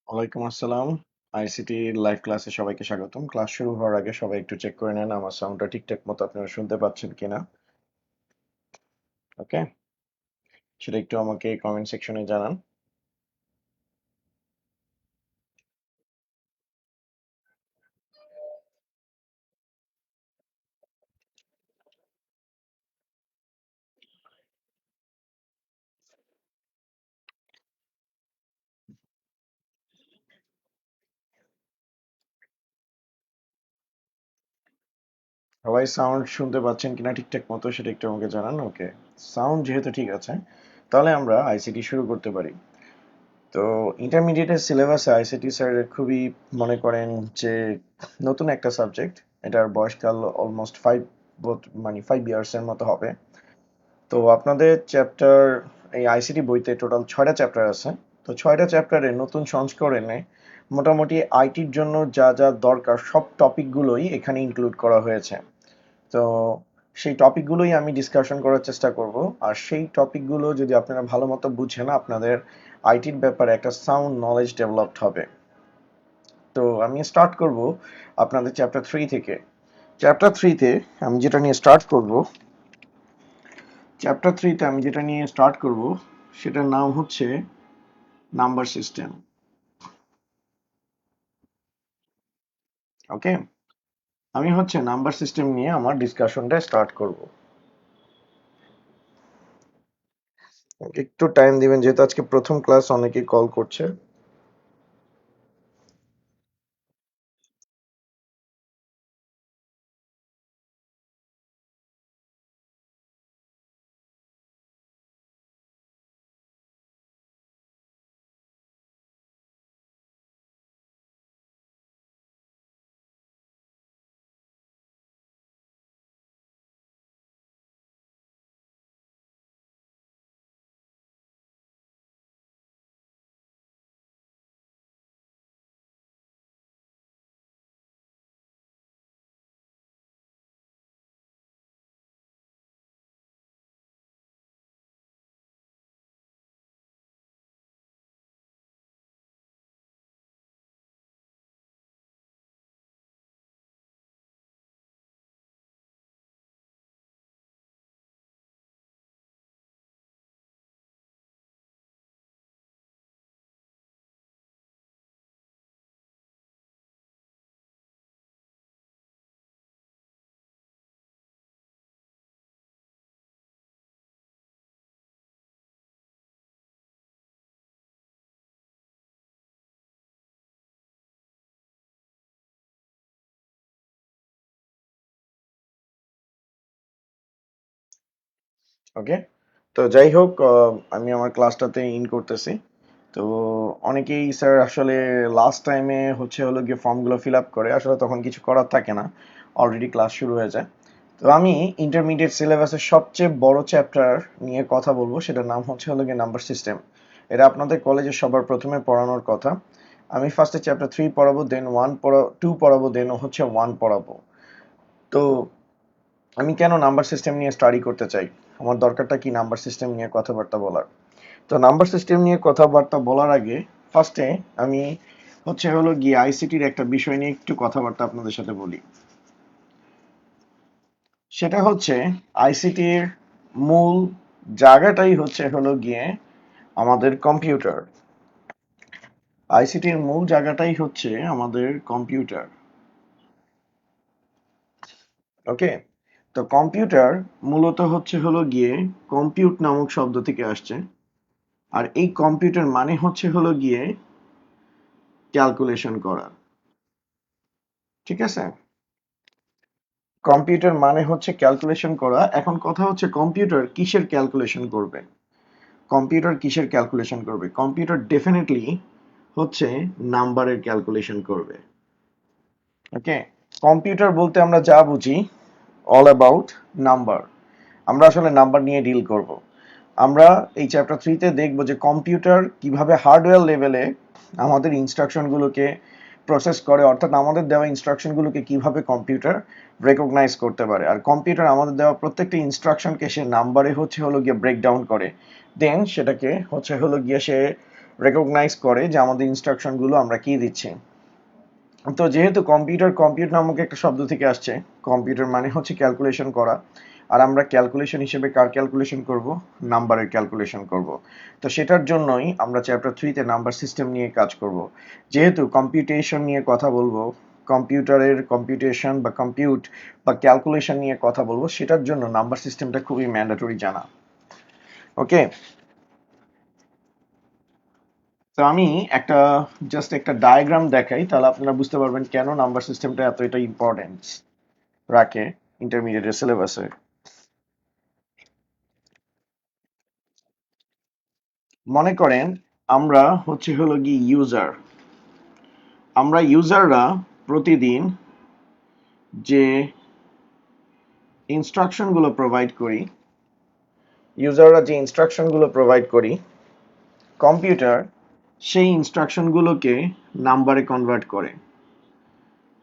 ওয়ালাইকুম আসসালাম। ICT live ক্লাসে সবাইকে স্বাগতম। ক্লাস শুরু হওয়ার আগে সবাই একটু চেক করে নেন আমার সাউন্ডটা ঠিকঠাক মতো আপনারা শুনতে পাচ্ছেন কিনা। ওকে, সেটা একটু আমাকে কমেন্ট সেকশনে জানান। সবাই সাউন্ড শুনতে পাচ্ছেন কিনা ঠিকঠাক মতো সেটা একটু আমাকে জানান। ওকে, সাউন্ড যেহেতু ঠিক আছে তাহলে আমরা আইসিটি শুরু করতে পারি। তো ইন্টারমিডিয়েটের সিলেবাসে আইসিটি স্যার খুবই মনে করেন যে নতুন একটা সাবজেক্ট। এটার বয়সকাল অলমোস্ট 5 ইয়ার্স এর মতো হবে। তো আপনাদের চ্যাপ্টার এই আইসিটি বইতে টোটাল 6টা চ্যাপ্টার আছে। তো 6টা চ্যাপ্টারে নতুন সংস্করণে মোটামুটি আইটির জন্য যা যা দরকার সব টপিকগুলোই এখানে ইনক্লুড করা হয়েছে। তো সেই টপিকগুলোই আমি ডিসকাশন করার চেষ্টা করব। আর সেই টপিকগুলো যদি আপনারা ভালো মতো বুঝেন আপনাদের আইটির ব্যাপারে একটা সাউন্ড নলেজ ডেভেলপড হবে। তো আমি স্টার্ট করব আপনাদের চ্যাপ্টার 3 থেকে। চ্যাপ্টার 3 তে আমি যেটা নিয়ে স্টার্ট করব চ্যাপ্টার 3 তে আমি যেটা নিয়ে স্টার্ট করব সেটার নাম হচ্ছে নাম্বার সিস্টেম। ওকে, আমি হচ্ছে নাম্বার সিস্টেম নিয়ে আমার ডিসকাশনটা স্টার্ট করব। একটু টাইম দিবেন যেহেতু আজকে প্রথম ক্লাস, অনেকেই কল করছে। ওকে, তো যাই হোক, আমি আমার ক্লাসটাতে ইন করতেছি। তো অনেকেই স্যার আসলে লাস্ট টাইমে হচ্ছে হলো গিয়ে ফর্মগুলো ফিল আপ করে, আসলে তখন কিছু করার থাকে না, অলরেডি ক্লাস শুরু হয়ে যায়। তো আমি ইন্টারমিডিয়েট সিলেবাসের সবচেয়ে বড় চ্যাপ্টার নিয়ে কথা বলবো, সেটার নাম হচ্ছে হলো গিয়ে নাম্বার সিস্টেম। এটা আপনাদের কলেজে সবার প্রথমে পড়ানোর কথা। আমি ফার্স্টে চ্যাপ্টার 3 পড়াবো, দেন 2 পড়াবো, দেন হচ্ছে 1 পড়াবো। তো আমি কেন নাম্বার সিস্টেম নিয়ে স্টাডি করতে চাই, আমার দরকারটা কি নাম্বার সিস্টেম নিয়ে কথাবার্তা বলার। তো নাম্বার সিস্টেম নিয়ে কথাবার্তা বলার আগে ফার্স্টে আমি হচ্ছে হলো গিয়ে আইসিটির একটা বিষয় নিয়ে একটু কথাবার্তা আপনাদের সাথে বলি। সেটা হচ্ছে আইসিটির মূল জায়গাটাই হচ্ছে হলো গিয়ে আমাদের কম্পিউটার। আইসিটির মূল জায়গাটাই হচ্ছে আমাদের কম্পিউটার। ওকে, তো কম্পিউটার মূলত হচ্ছে হলো গিয়ে কম্পিউট নামক শব্দ থেকে আসছে। আর এই কম্পিউটার মানে হচ্ছে হলো গিয়ে ক্যালকুলেশন করা, ঠিক আছে? কম্পিউটার মানে হচ্ছে ক্যালকুলেশন করা। এখন কথা হচ্ছে কম্পিউটার কিসের ক্যালকুলেশন করবে? কম্পিউটার কিসের ক্যালকুলেশন করবে? কম্পিউটার ডেফিনেটলি হচ্ছে নাম্বারের ক্যালকুলেশন করবে। ওকে, কম্পিউটার বলতে আমরা যা বুঝি অল অ্যাবাউট নাম্বার। আমরা আসলে নাম্বার নিয়ে ডিল করব। আমরা এই চ্যাপ্টার 3 তে দেখব যে কম্পিউটার কিভাবে হার্ডওয়্যার লেভেলে আমাদের ইনস্ট্রাকশনগুলোকে প্রসেস করে, অর্থাৎ আমাদের দেওয়া ইনস্ট্রাকশনগুলোকে কিভাবে কম্পিউটার রেকগনাইজ করতে পারে। আর কম্পিউটার আমাদের দেওয়া প্রত্যেকটা ইনস্ট্রাকশনকে সে নাম্বারে হচ্ছে হলো গিয়ে ব্রেকডাউন করে, দেন সেটাকে হচ্ছে হলো গিয়ে সে রেকগনাইজ করে যে আমাদের ইনস্ট্রাকশনগুলো আমরা কি দিচ্ছি। তো যেহেতু কম্পিউটার কম্পিউট নামক একটা শব্দ থেকে আসছে, কম্পিউটার মানে হচ্ছে ক্যালকুলেশন করা, আর আমরা ক্যালকুলেশন হিসেবে কার ক্যালকুলেশন করব? নাম্বারের ক্যালকুলেশন করব। তো সেটার জন্যই আমরা চ্যাপ্টার 3 তে নাম্বার সিস্টেম নিয়ে কাজ করব। যেহেতু কম্পিউটেশন নিয়ে কথা বলবো, কম্পিউটারের কম্পিউটেশন বা কম্পিউট বা ক্যালকুলেশন নিয়ে কথা বলবো, সেটার জন্য নাম্বার সিস্টেমটা খুবই ম্যান্ডেটরি জানা। ওকে, তো আমি একটা জাস্ট একটা ডায়াগ্রাম দেখাই, তাহলে আপনারা বুঝতে পারবেন কেন নাম্বার সিস্টেমটা এতটা ইম্পর্টেন্স রাখে ইন্টারমিডিয়েটের সিলেবাসে। মনে করেন আমরা হচ্ছে হলো কি ইউজার, আমরা ইউজাররা প্রতিদিন যে ইনস্ট্রাকশনগুলো প্রোভাইড করি, কম্পিউটার সেই ইনস্ট্রাকশনগুলোকে নাম্বারে কনভার্ট করে।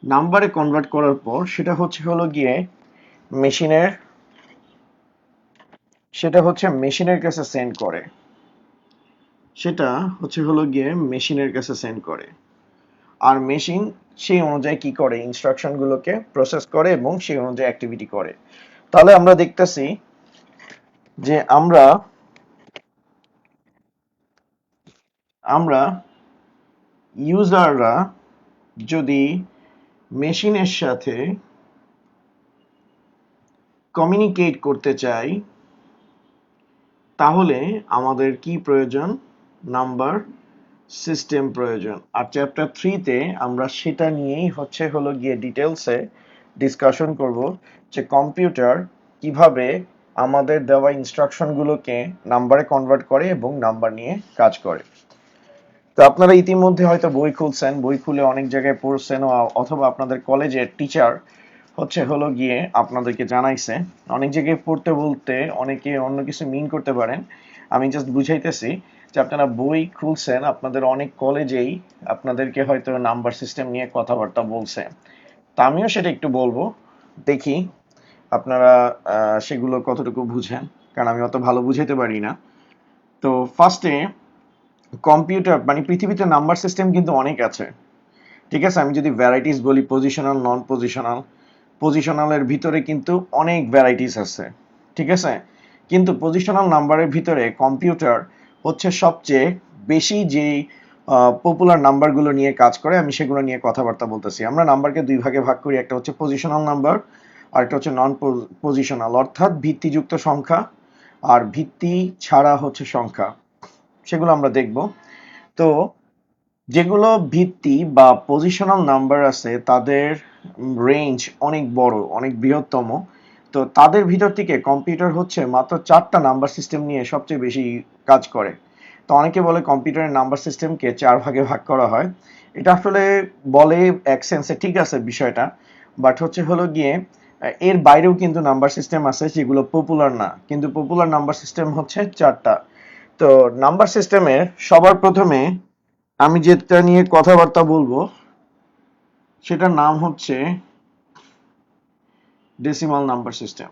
নাম্বারে কনভার্ট করার পর সেটা হচ্ছে হলো গিয়ে মেশিনের মেশিনের কাছে সেন্ড করে। সেটা হচ্ছে হলো গিয়ে মেশিনের কাছে সেন্ড করে। আর মেশিন সেই অনুযায়ী কি করে? ইনস্ট্রাকশনগুলোকে প্রসেস করে এবং সেই অনুযায়ী অ্যাক্টিভিটি করে। তাহলে আমরা দেখতেছি যে আমরা ইউজাররা যদি মেশিনের সাথে কমিউনিকেট করতে চাই, তাহলে আমাদের কি প্রয়োজন? নাম্বার সিস্টেম প্রয়োজন। আর চ্যাপ্টার 3 তে আমরা সেটা নিয়েই হচ্ছে হলো গিয়ে ডিটেলসে ডিসকাশন করব যে কম্পিউটার কিভাবে আমাদের দেওয়া ইনস্ট্রাকশনগুলোকে নাম্বারে কনভার্ট করে এবং নাম্বার নিয়ে কাজ করে। তো আপনারা ইতিমধ্যে হয়তো বই খুলছেন, বই খুলে অনেক জায়গায় পড়ছেন, অথবা আপনাদের কলেজের টিচার হচ্ছে হলো গিয়ে আপনাদেরকে জানাইছে। অনেক জায়গায় পড়তে বলতে অনেকে অন্য কিছু মিন করতে পারেন, আমি জাস্ট বুঝাইতেছি যে আপনারা বই খুলছেন, আপনাদের অনেক কলেজেই আপনাদেরকে হয়তো নাম্বার সিস্টেম নিয়ে কথাবার্তা বলছে। তা আমিও সেটা একটু বলবো, দেখি আপনারা সেগুলো কতটুকু বুঝেন, কারণ আমি অত ভালো বুঝাইতে পারি না। তো ফার্স্টে কম্পিউটার মানে পৃথিবীতে নাম্বার সিস্টেম কিন্তু অনেক আছে, ঠিক আছে? আমি যদি ভ্যারাইটিস বলি, পজিশনাল, নন পজিশনাল, পজিশনালের ভিতরে কিন্তু অনেক ভ্যারাইটিস আছে, ঠিক আছে? কিন্তু পজিশনাল নাম্বারের ভিতরে কম্পিউটার হচ্ছে সবচেয়ে বেশি যে পপুলার নাম্বারগুলো নিয়ে কাজ করে, আমি সেগুলো নিয়ে কথাবার্তা বলতেছি। আমরা নাম্বারকে দুই ভাগে ভাগ করি, একটা হচ্ছে পজিশনাল নাম্বার আর একটা হচ্ছে নন পজিশনাল, অর্থাৎ ভিত্তিযুক্ত সংখ্যা আর ভিত্তি ছাড়া হচ্ছে সংখ্যা, সেগুলো আমরা দেখব। তো যেগুলো ভিত্তি বা পজিশনাল নাম্বার আছে তাদের রেঞ্জ অনেক বড়, অনেক বৃহত্তম। তো তাদের ভিতর থেকে কম্পিউটার হচ্ছে মাত্র 4টা নাম্বার সিস্টেম নিয়ে সবচেয়ে বেশি কাজ করে। তো অনেকে বলে কম্পিউটারের নাম্বার সিস্টেমকে 4 ভাগে ভাগ করা হয়। এটা আসলে বলে এক সেন্সে ঠিক আছে বিষয়টা, বাট হচ্ছে হলো গিয়ে এর বাইরেও কিন্তু নাম্বার সিস্টেম আছে যেগুলো পপুলার না, কিন্তু পপুলার নাম্বার সিস্টেম হচ্ছে 4টা। তো নাম্বার সিস্টেমের সবার প্রথমে আমি যেটা নিয়ে কথাবার্তা বলবো সেটার নাম হচ্ছে ডেসিমাল নাম্বার সিস্টেম।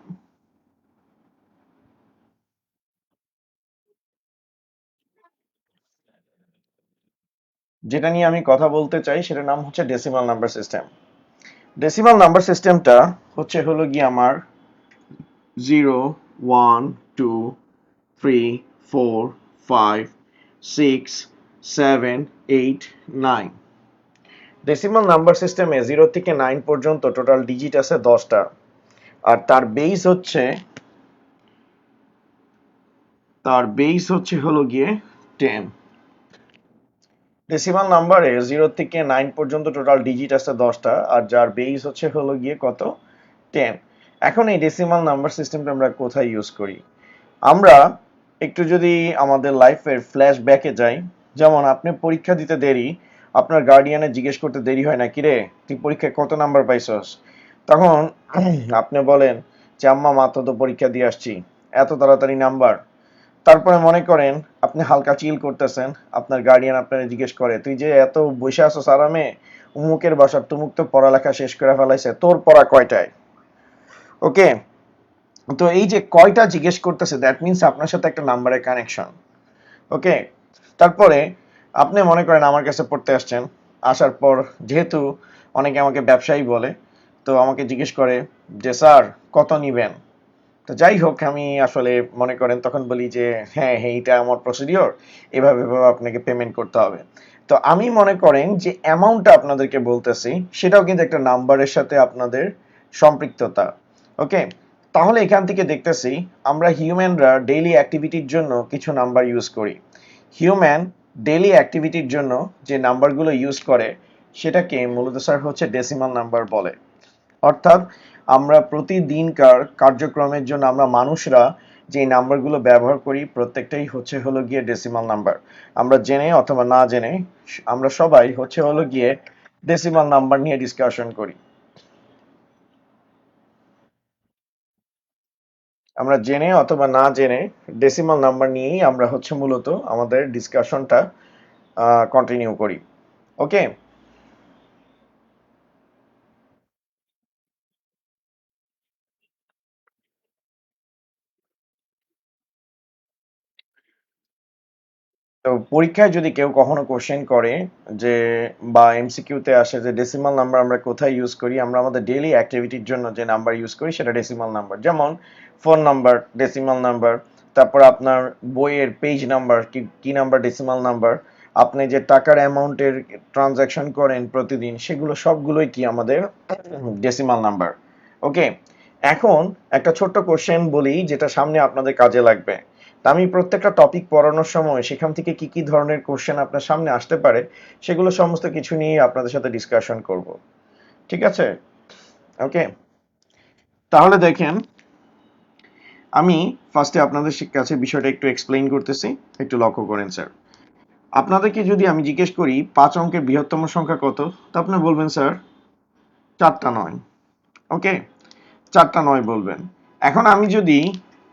যেটা নিয়ে আমি কথা বলতে চাই সেটার নাম হচ্ছে decimal number system. Decimal number সিস্টেমটা হচ্ছে হলো গিয়ে আমার 0, 1, 2, 3, 4, 5, 6, 7, 8, 9। ডেসিমাল নাম্বার সিস্টেমে 0 থেকে 9 পর্যন্ত টোটাল ডিজিট আছে 10টা। আর তার বেস হচ্ছে হলো গিয়ে 10। ডেসিমাল নাম্বারে 0 থেকে 9 পর্যন্ত টোটাল ডিজিট আছে 10টা, আর যার বেস হচ্ছে হলো গিয়ে কত, 10। এখন এই ডেসিমাল নাম্বার সিস্টেমটা আমরা কোথায় ইউজ করি? আমরা একটু যদি আমাদের লাইফের ফ্ল্যাশ ব্যাকে যাই, যেমন আপনি পরীক্ষা দিতে দেরি, আপনার গার্ডিয়ানে জিজ্ঞেস করতে দেরি হয় না, কিরে তুই পরীক্ষায় কত নাম্বার পাইছস? তখন আপনি বলেন যে আম্মা মাত্র তো পরীক্ষা দিয়ে আসছি, এত তাড়াতাড়ি নাম্বার? তারপরে মনে করেন আপনি হালকা চিল করতেছেন, আপনার গার্ডিয়ান আপনার জিজ্ঞেস করে, তুই যে এত বসে আছোস আরামে, উমুকের বাসার তুমুক তো পড়ালেখা শেষ করে ফেলাইছে, তোর পড়া কয়টায়? ওকে, তো এই যে কয়টা জিজ্ঞেস করতেছে, দ্যাট মিন্স আপনার সাথে একটা নাম্বারের কানেকশন। ওকে, তারপরে আপনি মনে করেন আমার কাছে পড়তে আসছেন, আসার পর যেহেতু অনেকে আমাকে ব্যবসায়ী বলে, তো আমাকে জিজ্ঞেস করে যে স্যার কত নিবেন? তো যাই হোক, আমি আসলে মনে করেন তখন বলি যে হ্যাঁ হ্যাঁ এটা আমার প্রসিডিওর, এভাবে এভাবে আপনাকে পেমেন্ট করতে হবে। তো আমি মনে করেন যে অ্যামাউন্টটা আপনাদেরকে বলতেছি, সেটাও কিন্তু একটা নাম্বারের সাথে আপনাদের সম্পৃক্ততা। ওকে, তাহলে এখান থেকে দেখতেছি আমরা হিউম্যানরা ডেইলি অ্যাক্টিভিটির জন্য কিছু নাম্বার ইউজ করি। হিউম্যান ডেইলি অ্যাক্টিভিটির জন্য যে নাম্বারগুলো ইউজ করে সেটাকে মূলত স্যার হচ্ছে ডেসিমাল নাম্বার বলে। অর্থাৎ আমরা প্রতিদিনকার কার্যক্রমের জন্য আমরা মানুষরা যে নাম্বারগুলো ব্যবহার করি প্রত্যেকটাই হচ্ছে হলো গিয়ে ডেসিমাল নাম্বার। আমরা জেনে অথবা না জেনে আমরা সবাই হচ্ছে হলো গিয়ে ডেসিমাল নাম্বার নিয়ে ডিসকাশন করি। আমরা জেনে অথবা না জেনে ডেসিমাল নাম্বার নিয়েই আমরা হচ্ছে মূলত আমাদের ডিসকাশনটা কন্টিনিউ করি। ওকে, তো পরীক্ষায় যদি কেউ কখনো কোশ্চেন করে যে বা এমসিকিউতে আসে যে ডেসিমাল নাম্বার আমরা কোথায় ইউজ করি, আমরা আমাদের ডেইলি অ্যাক্টিভিটির জন্য যে নাম্বার ইউজ করি সেটা ডেসিমাল নাম্বার। যেমন ফোন নাম্বার ডেসিমাল নাম্বার, তারপর আপনার বইয়ের পেজ নাম্বার কি কি নাম্বার, ডেসিমাল নাম্বার। আপনি যে টাকার অ্যামাউন্টের ট্রানজাকশন করেন প্রতিদিন, সেগুলো সবগুলোই কি আমাদের ডেসিমাল নাম্বার। ওকে, এখন একটা ছোট্ট কোশ্চেন বলি যেটা সামনে আপনাদের কাজে লাগবে। তা আমি প্রত্যেকটা টপিক পড়ানোর সময় সেখান থেকে কি কি ধরনের কোশ্চেন আপনার সামনে আসতে পারে সেগুলো সমস্ত কিছু নিয়ে আপনাদের সাথে ডিসকাশন করব। ঠিক আছে? ওকে, তাহলে দেখেন আমি ফার্স্টে আপনাদের কাছে বিষয়টা একটু এক্সপ্লেইন করতেছি, একটু লক্ষ্য করেন স্যার। আপনাদেরকে যদি আমি জিজ্ঞেস করি 5 অঙ্কের বৃহত্তম সংখ্যা কত, তো আপনি বলবেন স্যার 4টা 9। ওকে, 4টা 9 বলবেন। এখন আমি যদি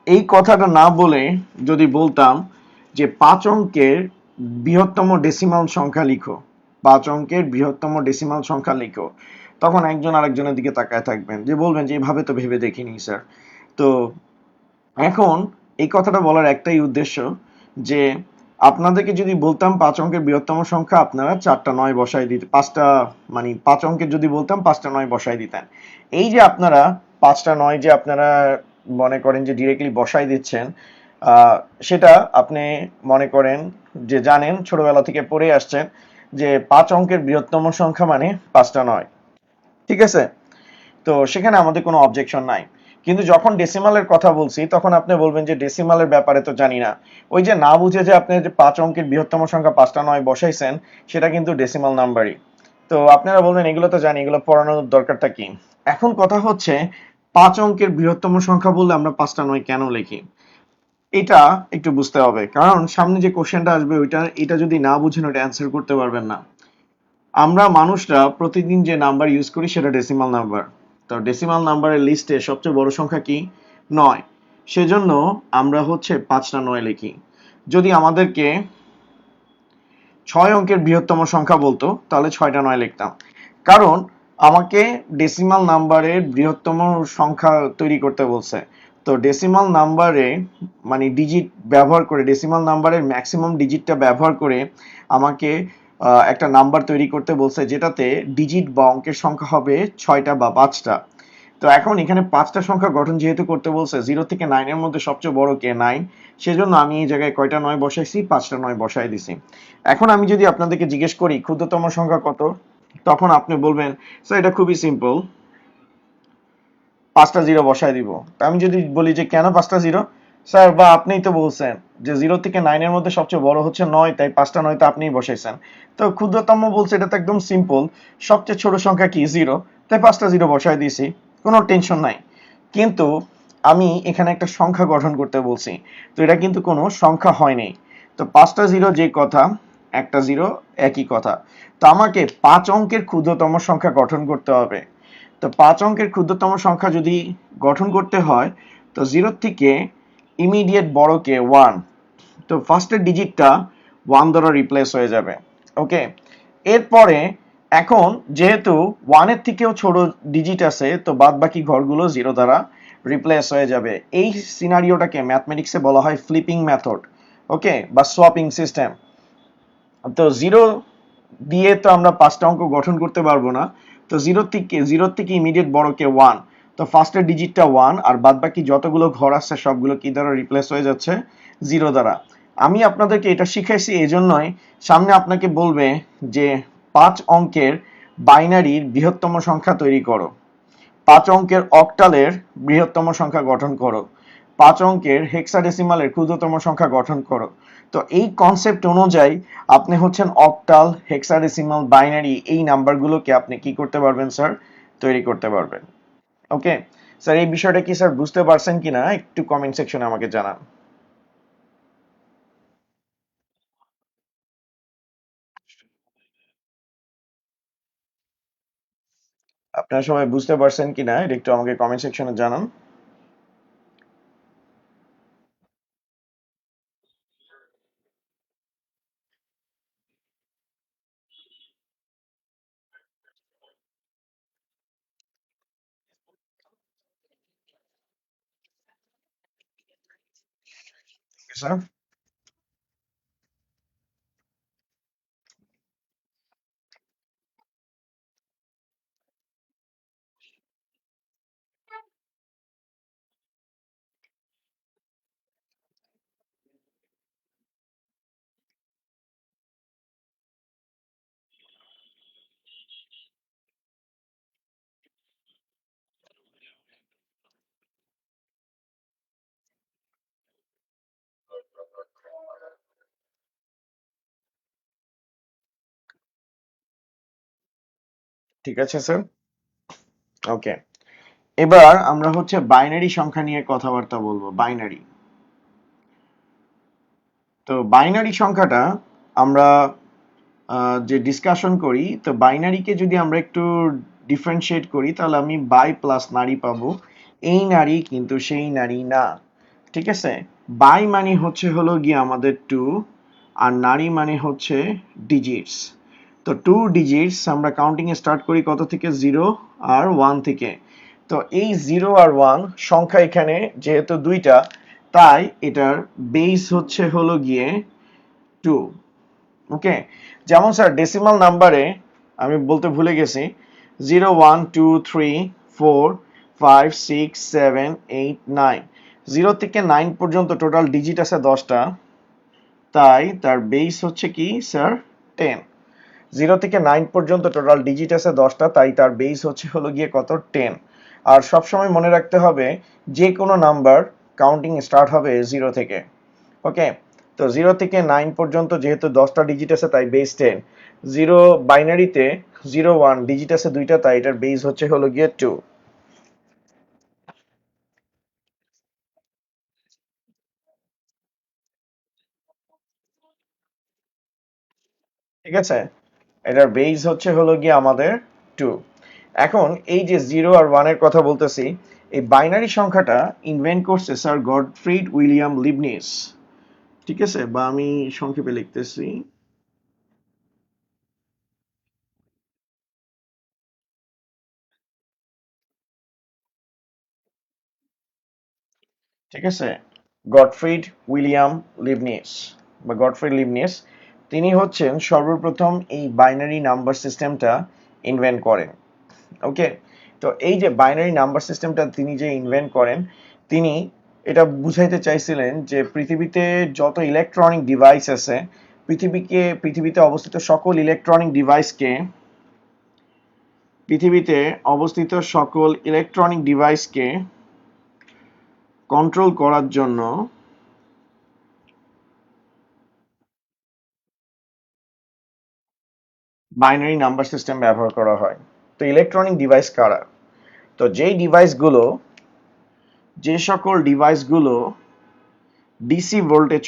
এই কথাটা না বলে যদি বলতাম যে 5 অঙ্কের বৃহত্তম ডেসিমাল সংখ্যা লিখো, 5 অঙ্কের বৃহত্তম ডেসিমাল সংখ্যা লিখো, তখন একজন আরেকজনের দিকে তাকায় থাকবেন, যে বলবেন যে এভাবে তো ভেবে দেখিনি স্যার। তো এখন এই কথাটা বলার একটাই উদ্দেশ্য যে আপনাদেরকে যদি বলতাম 5 অঙ্কের বৃহত্তম সংখ্যা, আপনারা 4টা 9 বসায় দিতে, 5টা মানে 5 অঙ্কের যদি বলতাম 5টা 9 বসায় দিতেন। এই যে আপনারা 5টা 9 যে আপনারা মনে করেন যে ডিরেক্টলি বসায় দিচ্ছেন, সেটা আপনি মনে করেন যে জানেন, ছোটবেলা থেকে পড়ে আসছেন যে 5 অঙ্কের বৃহত্তম সংখ্যা মানে 5টা 9। ঠিক আছে? তো সেখানে আমাদের কোনো অবজেকশন নাই। কিন্তু যখন ডেসিমালের কথা বলছি তখন আপনি বলবেন যে ডেসিমালের ব্যাপারে তো জানি না। ওই যে না বুঝে যে আপনি যে 5 অঙ্কের বৃহত্তম সংখ্যা 5টা 9 বসাইছেন, সেটা কিন্তু ডেসিমাল নাম্বারই। তো আপনারা বলবেন এগুলো তো জানি, এগুলো পড়ানোর দরকারটা কি? এখন কথা হচ্ছে 5 অঙ্কের বৃহত্তম সংখ্যা বললে আমরা 5টা 9 কেন লিখি? এটা একটু বুঝতে হবে, কারণ সামনে যে কোশ্চেনটা আসবে ওইটা এটা যদি না বুঝেন ওটা অ্যান্সার করতে পারবেন না। আমরা মানুষরা প্রতিদিন যে নাম্বার ইউজ করি সেটা ডেসিমাল নাম্বার। তো ডেসিমাল নাম্বারের লিস্টে সবচেয়ে বড় সংখ্যা কি? 9। সেজন্য আমরা হচ্ছে 5টা 9 লিখি। যদি আমাদেরকে 6 অঙ্কের বৃহত্তম সংখ্যা বলতো তাহলে 6টা 9 লিখতাম। কারণ আমাকে ডেসিমাল নাম্বারের বৃহত্তম সংখ্যা তৈরি করতে বলছে। তো ডেসিমাল নাম্বারে মানে ডিজিট ব্যবহার করে, ডেসিমাল নাম্বারের ম্যাক্সিমাম ডিজিটটা ব্যবহার করে আমাকে একটা নাম্বার তৈরি করতে বলছে যেটাতে ডিজিট বা অঙ্কের সংখ্যা হবে 6টা বা 5টা। তো এখন এখানে 5টা সংখ্যা গঠন যেহেতু করতে বলছে, 0 থেকে 9 এর মধ্যে সবচেয়ে বড় কে? 9। সেজন্য আমি এই জায়গায় কয়টা 9 বসাইছি? 5টা 9 বসাই দিছি। এখন আমি যদি আপনাদেরকে জিজ্ঞেস করি ক্ষুদ্রতম সংখ্যা কত, তখন আপনি বলবেন স্যার এটা খুবই সিম্পল, 5টা 0 বসাই দিব। তা আমি যদি বলি যে কেন 5টা 0, স্যার বা আপনিই তো বলছেন যে 0 থেকে 9 এর মধ্যে সবচেয়ে বড় হচ্ছে 9, তাই 5টা 9 তো আপনিই বসাইছেন। তো ক্ষুদ্রতম বলছে, এটা তো একদম সিম্পল। সবচেয়ে ছোট সংখ্যা কি? 0, তাই 5টা 0 বসায় দিয়েছি, কোনো টেনশন নাই। কিন্তু আমি এখানে একটা সংখ্যা গঠন করতে বলছি, তো এটা কিন্তু কোনো সংখ্যা হয়নি। তো 5টা 0 যে কথা, একটা 0 একই কথা। তো আমাকে 5 অঙ্কের ক্ষুদ্রতম সংখ্যা গঠন করতে হবে। তো 5 অঙ্কের ক্ষুদ্রতম সংখ্যা যদি গঠন করতে হয়, তো 0 থেকে ইমিডিয়েট বড়কে 1, তো ফার্স্টের ডিজিটটা 1 দ্বারা রিপ্লেস হয়ে যাবে। ওকে, এরপরে এখন যেহেতু 1 এর থেকেও ছোট ডিজিট আছে, তো বাদ বাকি ঘরগুলো 0 দ্বারা রিপ্লেস হয়ে যাবে। এই সিনারিওটাকে ম্যাথমেটিক্সে বলা হয় ফ্লিপিং মেথড, ওকে, বা সোয়াপিং সিস্টেম। তো 0 দিয়ে তো আমরা 5টা অঙ্ক গঠন করতে পারবো না। তো 0 থেকে ইমিডিয়েট বড়কে 1, তো ফার্স্টের ডিজিটটা 1 আর বাদ বাকি যতগুলো ঘর আছে সবগুলো কি দ্বারা রিপ্লেস হয়ে যাচ্ছে? 0 দ্বারা। আমি আপনাদেরকে এটা শিখাইছি এজন্যই, সামনে আপনাকে বলবে যে 5 অঙ্কের বাইনারির বৃহত্তম সংখ্যা তৈরি করো, 5 অঙ্কের অক্টালের বৃহত্তম সংখ্যা গঠন করো, 5 অঙ্কের হেক্সাডেসিমালের ক্ষুদ্রতম সংখ্যা গঠন করো। তো এই কনসেপ্ট অনুযায়ী আপনি হচ্ছেন অক্টাল, হেক্সাডেসিমাল, বাইনারি, এই নাম্বারগুলোকে আপনি কি করতে পারবেন স্যার? তৈরি করতে পারবেন। ওকে স্যার, এই বিষয়টা কি স্যার বুঝতে পারছেন কিনা একটু কমেন্ট সেকশনে আমাকে জানান। আপনারা সবাই বুঝতে পারছেন কিনা এটা একটু আমাকে কমেন্ট সেকশনে জানান। স্যার ঠিক আছে স্যার। ওকে, এবার আমরা হচ্ছে বাইনারি সংখ্যা নিয়ে কথাবার্তা বলবো। বাইনারি, তো বাইনারি সংখ্যাটা আমরা যে ডিসকাশন করি, তো বাইনারিকে যদি আমরা একটু ডিফারেন্সিয়েট করি তাহলে আমি বাই প্লাস নারী পাবো। এই নারী কিন্তু সেই নারী না, ঠিক আছে। বাই মানে হচ্ছে হলো গিয়ে আমাদের 2, আর নারী মানে হচ্ছে ডিজিটস। তো 2 ডিজিটস আমরা কাউন্টিং এ স্টার্ট করি কত থেকে? 0 আর 1 থেকে। তো এই 0 আর 1 সংখ্যা এখানে যেহেতু দুইটা, তাই এটার বেস হচ্ছে হলো গিয়ে 2। ওকে, যেমন স্যার ডেসিমাল নাম্বারে আমি বলতে ভুলে গেছি, 0 1 2 3 4 5 6 7 8 9, 0 থেকে 9 পর্যন্ত টোটাল ডিজিট আছে 10টা, তাই তার বেস হচ্ছে কি স্যার? 10। 0 থেকে 9 পর্যন্ত টোটাল ডিজিট আছে 10টা, তাই তার বেস হচ্ছে হলো গিয়ে কত? 10। আর সবসময় মনে রাখতে হবে যে কোনো নাম্বার কাউন্টিং স্টার্ট হবে 0 থেকে। ওকে, তো 0 থেকে 9 পর্যন্ত যেহেতু 10টা ডিজিট আছে তাই বেস 10। 0 বাইনারিতে 0 1 ডিজিট আছে দুইটা, তাই এটার বেস হচ্ছে হলো গিয়ে 2। ঠিক আছে, এটার বেস হচ্ছে হলো গিয়ে আমাদের 2। এখন এই যে 0 আর 1 এর কথা বলতেছি, এই বাইনারি সংখ্যাটা ইনভেন্ট করছে স্যার গডফ্রিড উইলিয়াম লিবনিজ। ঠিক আছে, বা আমি সংক্ষেপে লিখতেছি। ঠিক আছে, গডফ্রিড উইলিয়াম লিবনিজ বা গডফ্রিড লিবনিজ, তিনি হচ্ছেন সর্বপ্রথম এই বাইনারি নাম্বার সিস্টেমটা ইনভেন্ট করেন। ওকে, তো এই যে বাইনারি নাম্বার সিস্টেমটা তিনি যে ইনভেন্ট করেন, তিনি এটা বুঝাইতে চাইছিলেন যে পৃথিবীতে যত ইলেকট্রনিক ডিভাইস আছে, পৃথিবীতে অবস্থিত সকল ইলেকট্রনিক ডিভাইসকে, পৃথিবীতে অবস্থিত সকল ইলেকট্রনিক ডিভাইসকে কন্ট্রোল করার জন্য বাইনারি নাম্বার সিস্টেম ব্যবহার করা হয়। তো ইলেকট্রনিক ডিভাইস কারা? তো যে সকল ডিভাইসগুলো ডিসি ভোল্টে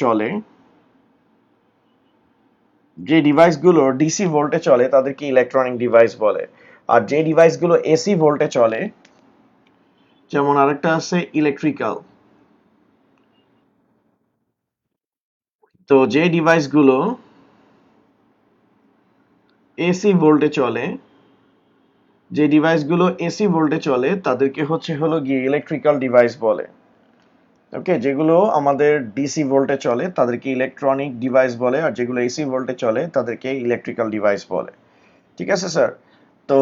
চলে, তাদেরকে ইলেকট্রনিক ডিভাইস বলে। আর যে ডিভাইসগুলো এসি ভোল্টে চলে, যেমন আরেকটা আছে ইলেকট্রিক্যাল। তো যে ডিভাইসগুলো এসি ভোল্টে চলে তাদেরকে হলো গিয়ে ইলেকট্রিক্যাল ডিভাইস বলে। ওকে, যেগুলো আমাদের ডিসি ভোল্টে চলে তাদেরকে ইলেকট্রনিক ডিভাইস বলে, আর যেগুলো এসি ভোল্টে চলে তাদেরকে ইলেকট্রিক্যাল ডিভাইস বলে। ঠিক আছে স্যার? তো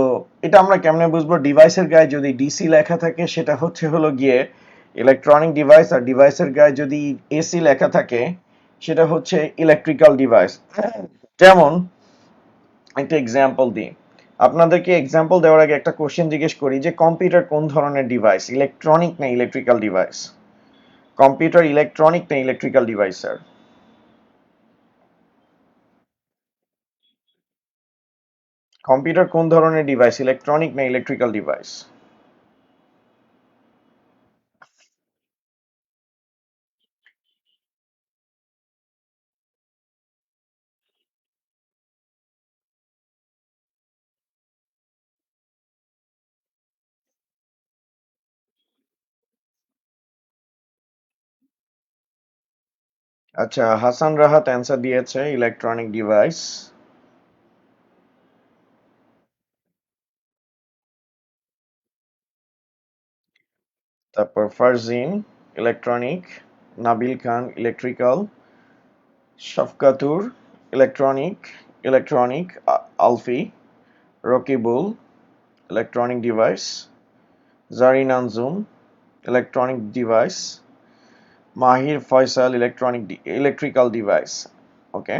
এটা আমরা কেমনে বুঝবো? ডিভাইসের গায়ে যদি ডিসি লেখা থাকে সেটা হলো গিয়ে ইলেকট্রনিক ডিভাইস, আর ডিভাইসের গায়ে যদি এসি লেখা থাকে সেটা হচ্ছে ইলেকট্রিক্যাল ডিভাইস। যেমন একটা এক্সাম্পল দিই আপনাদেরকে। এক্সাম্পল দেওয়ার আগে একটা কোশ্চেন জিজ্ঞেস করি যে কম্পিউটার কোন ধরনের ডিভাইস, ইলেকট্রনিক না ইলেকট্রিক্যাল ডিভাইস? কম্পিউটার ইলেকট্রনিক না ইলেকট্রিক্যাল ডিভাইস স্যার? কম্পিউটার কোন ধরনের ডিভাইস, ইলেকট্রনিক না ইলেকট্রিক্যাল ডিভাইস? আচ্ছা, হাসান রাহাত অ্যান্সার দিয়েছে ইলেকট্রনিক ডিভাইস। তারপর Farzin electronic, Nabil Khan electrical, Shafkatur electronic, Alfi, Rakibul electronic device, Zarin Anjum electronic device, Mahir Faisal electrical device. Okay,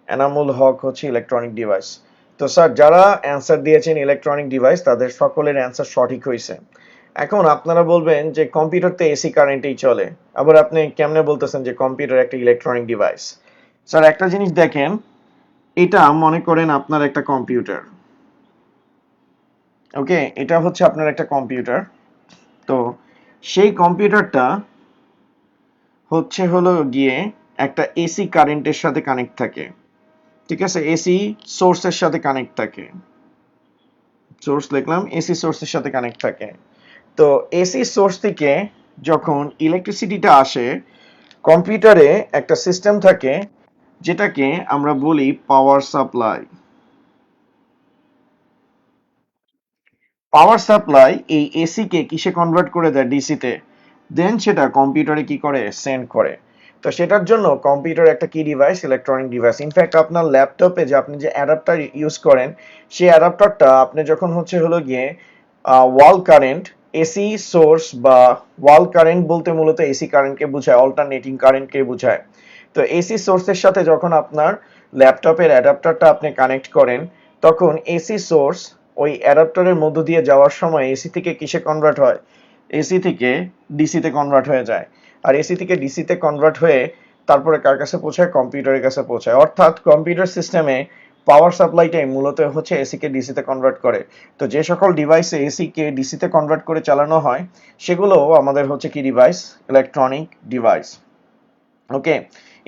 Enamul Haque হচ্ছে ইলেকট্রনিক ডিভাইস। তো স্যার, যারা অ্যান্সার দিয়েছেন ইলেকট্রনিক ডিভাইস তাদের সকলের অ্যান্সার সঠিক হয়েছে। এখন আপনারা বলবেন যে কম্পিউটার তো এসি কারেন্টেই চলে, আবার আপনি কেমনে বলতেছেন যে কম্পিউটার একটা ইলেকট্রনিক ডিভাইস? স্যার, একটা জিনিস দেখেন, এটা মনে করেন আপনার একটা কম্পিউটার। ওকে, এটা হচ্ছে আপনার একটা কম্পিউটার। তো সেই কম্পিউটারটা হলো গিয়ে একটা এসি কারেন্টের সাথে কানেক্ট থাকে। ঠিক আছে, এসি সোর্সের সাথে কানেক্ট থাকে। সোর্স লিখলাম, এসি সোর্সের সাথে কানেক্ট থাকে। তো এসি সোর্স থেকে যখন ইলেকট্রিসিটিটা আসে, কম্পিউটারে একটা সিস্টেম থাকে যেটাকে আমরা বলি পাওয়ার সাপ্লাই। পাওয়ার সাপ্লাই এই এসি কে কিসে কনভার্ট করে দেয়? ডিসি তে। দেন সেটা কম্পিউটারে কি করে? সেন্ড করে। তো সেটার জন্য কম্পিউটার একটা কি ডিভাইস? Electronic device. ইনফ্যাক্ট আপনার ল্যাপটপে যে আপনি যে অ্যাডাপ্টার ইউজ করেন, সেই অ্যাডাপ্টারটা আপনি যখন হলো গিয়ে ওয়াল কারেন্ট, এসি সোর্স বা ওয়াল কারেন্ট বলতে মূলত এসি কারেন্টকে বোঝায়, অল্টারনেটিং কারেন্টকে বোঝায়। তো এসি সোর্সের সাথে যখন আপনার ল্যাপটপের অ্যাডাপ্টারটা আপনি কানেক্ট করেন, তখন এসি সোর্স ওই অ্যাডাপ্টারের মধ্য দিয়ে যাওয়ার সময় এসি থেকে কিসে কনভার্ট হয়? এসি থেকে ডিসিতে কনভার্ট হয়ে যায়। আর এসি থেকে ডিসিতে কনভার্ট হয়ে তারপরে কার কাছে পৌঁছায়? কম্পিউটারের কাছে পৌঁছায়। অর্থাৎ কম্পিউটার সিস্টেমে পাওয়ার সাপ্লাইটাই মূলত হচ্ছে এসি কে ডিসিতে কনভার্ট করে। তো যে সকল ডিভাইসে এসি কে ডিসিতে কনভার্ট করে চালানো হয় সেগুলো আমাদের হচ্ছে কি device? Electronic device. Okay,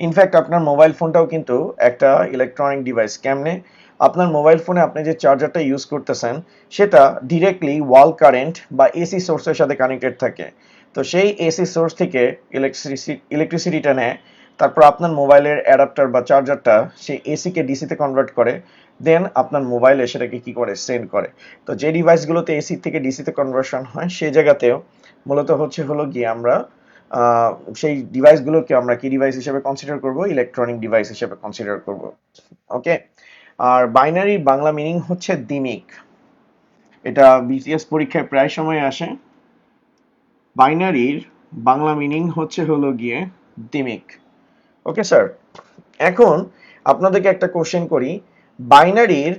in fact আপনার মোবাইল ফোনটাও কিন্তু একটা ইলেকট্রনিক ডিভাইস। কেমনে? আপনার মোবাইল ফোনে আপনি যে চার্জারটা ইউজ করতেছেন সেটা ডিরেক্টলি ওয়াল কারেন্ট বা এসি সোর্সের সাথে কানেক্টেড থাকে। তো সেই এসি সোর্স থেকে ইলেকট্রিসিটিটা নেয়, তারপর আপনার মোবাইলের অ্যাডাপ্টার বা চার্জারটা সেই এসি কে ডিসিতে কনভার্ট করে, দেন আপনার মোবাইলে সেটাকে কি করে? সেন্ড করে। তো যে ডিভাইসগুলোতে এসি থেকে ডিসিতে কনভার্সন হয় সেই জায়গাতেও মূলত হলো গিয়ে আমরা আহ, সেই ডিভাইসগুলোকে আমরা কি ডিভাইস হিসেবে কনসিডার করব? ইলেকট্রনিক ডিভাইস হিসেবে কনসিডার করব। ওকে, আর বাইনারি বাংলা মিনিং হচ্ছে দ্বিমিক। এটা বিসিএস পরীক্ষায় প্রায় সময় আসে। বাইনারির বাংলা মিনিং হলো গিয়ে দ্বিমিক। ওকে স্যার, এখন আপনাদেরকে একটা কোশ্চেন করি, বাইনারির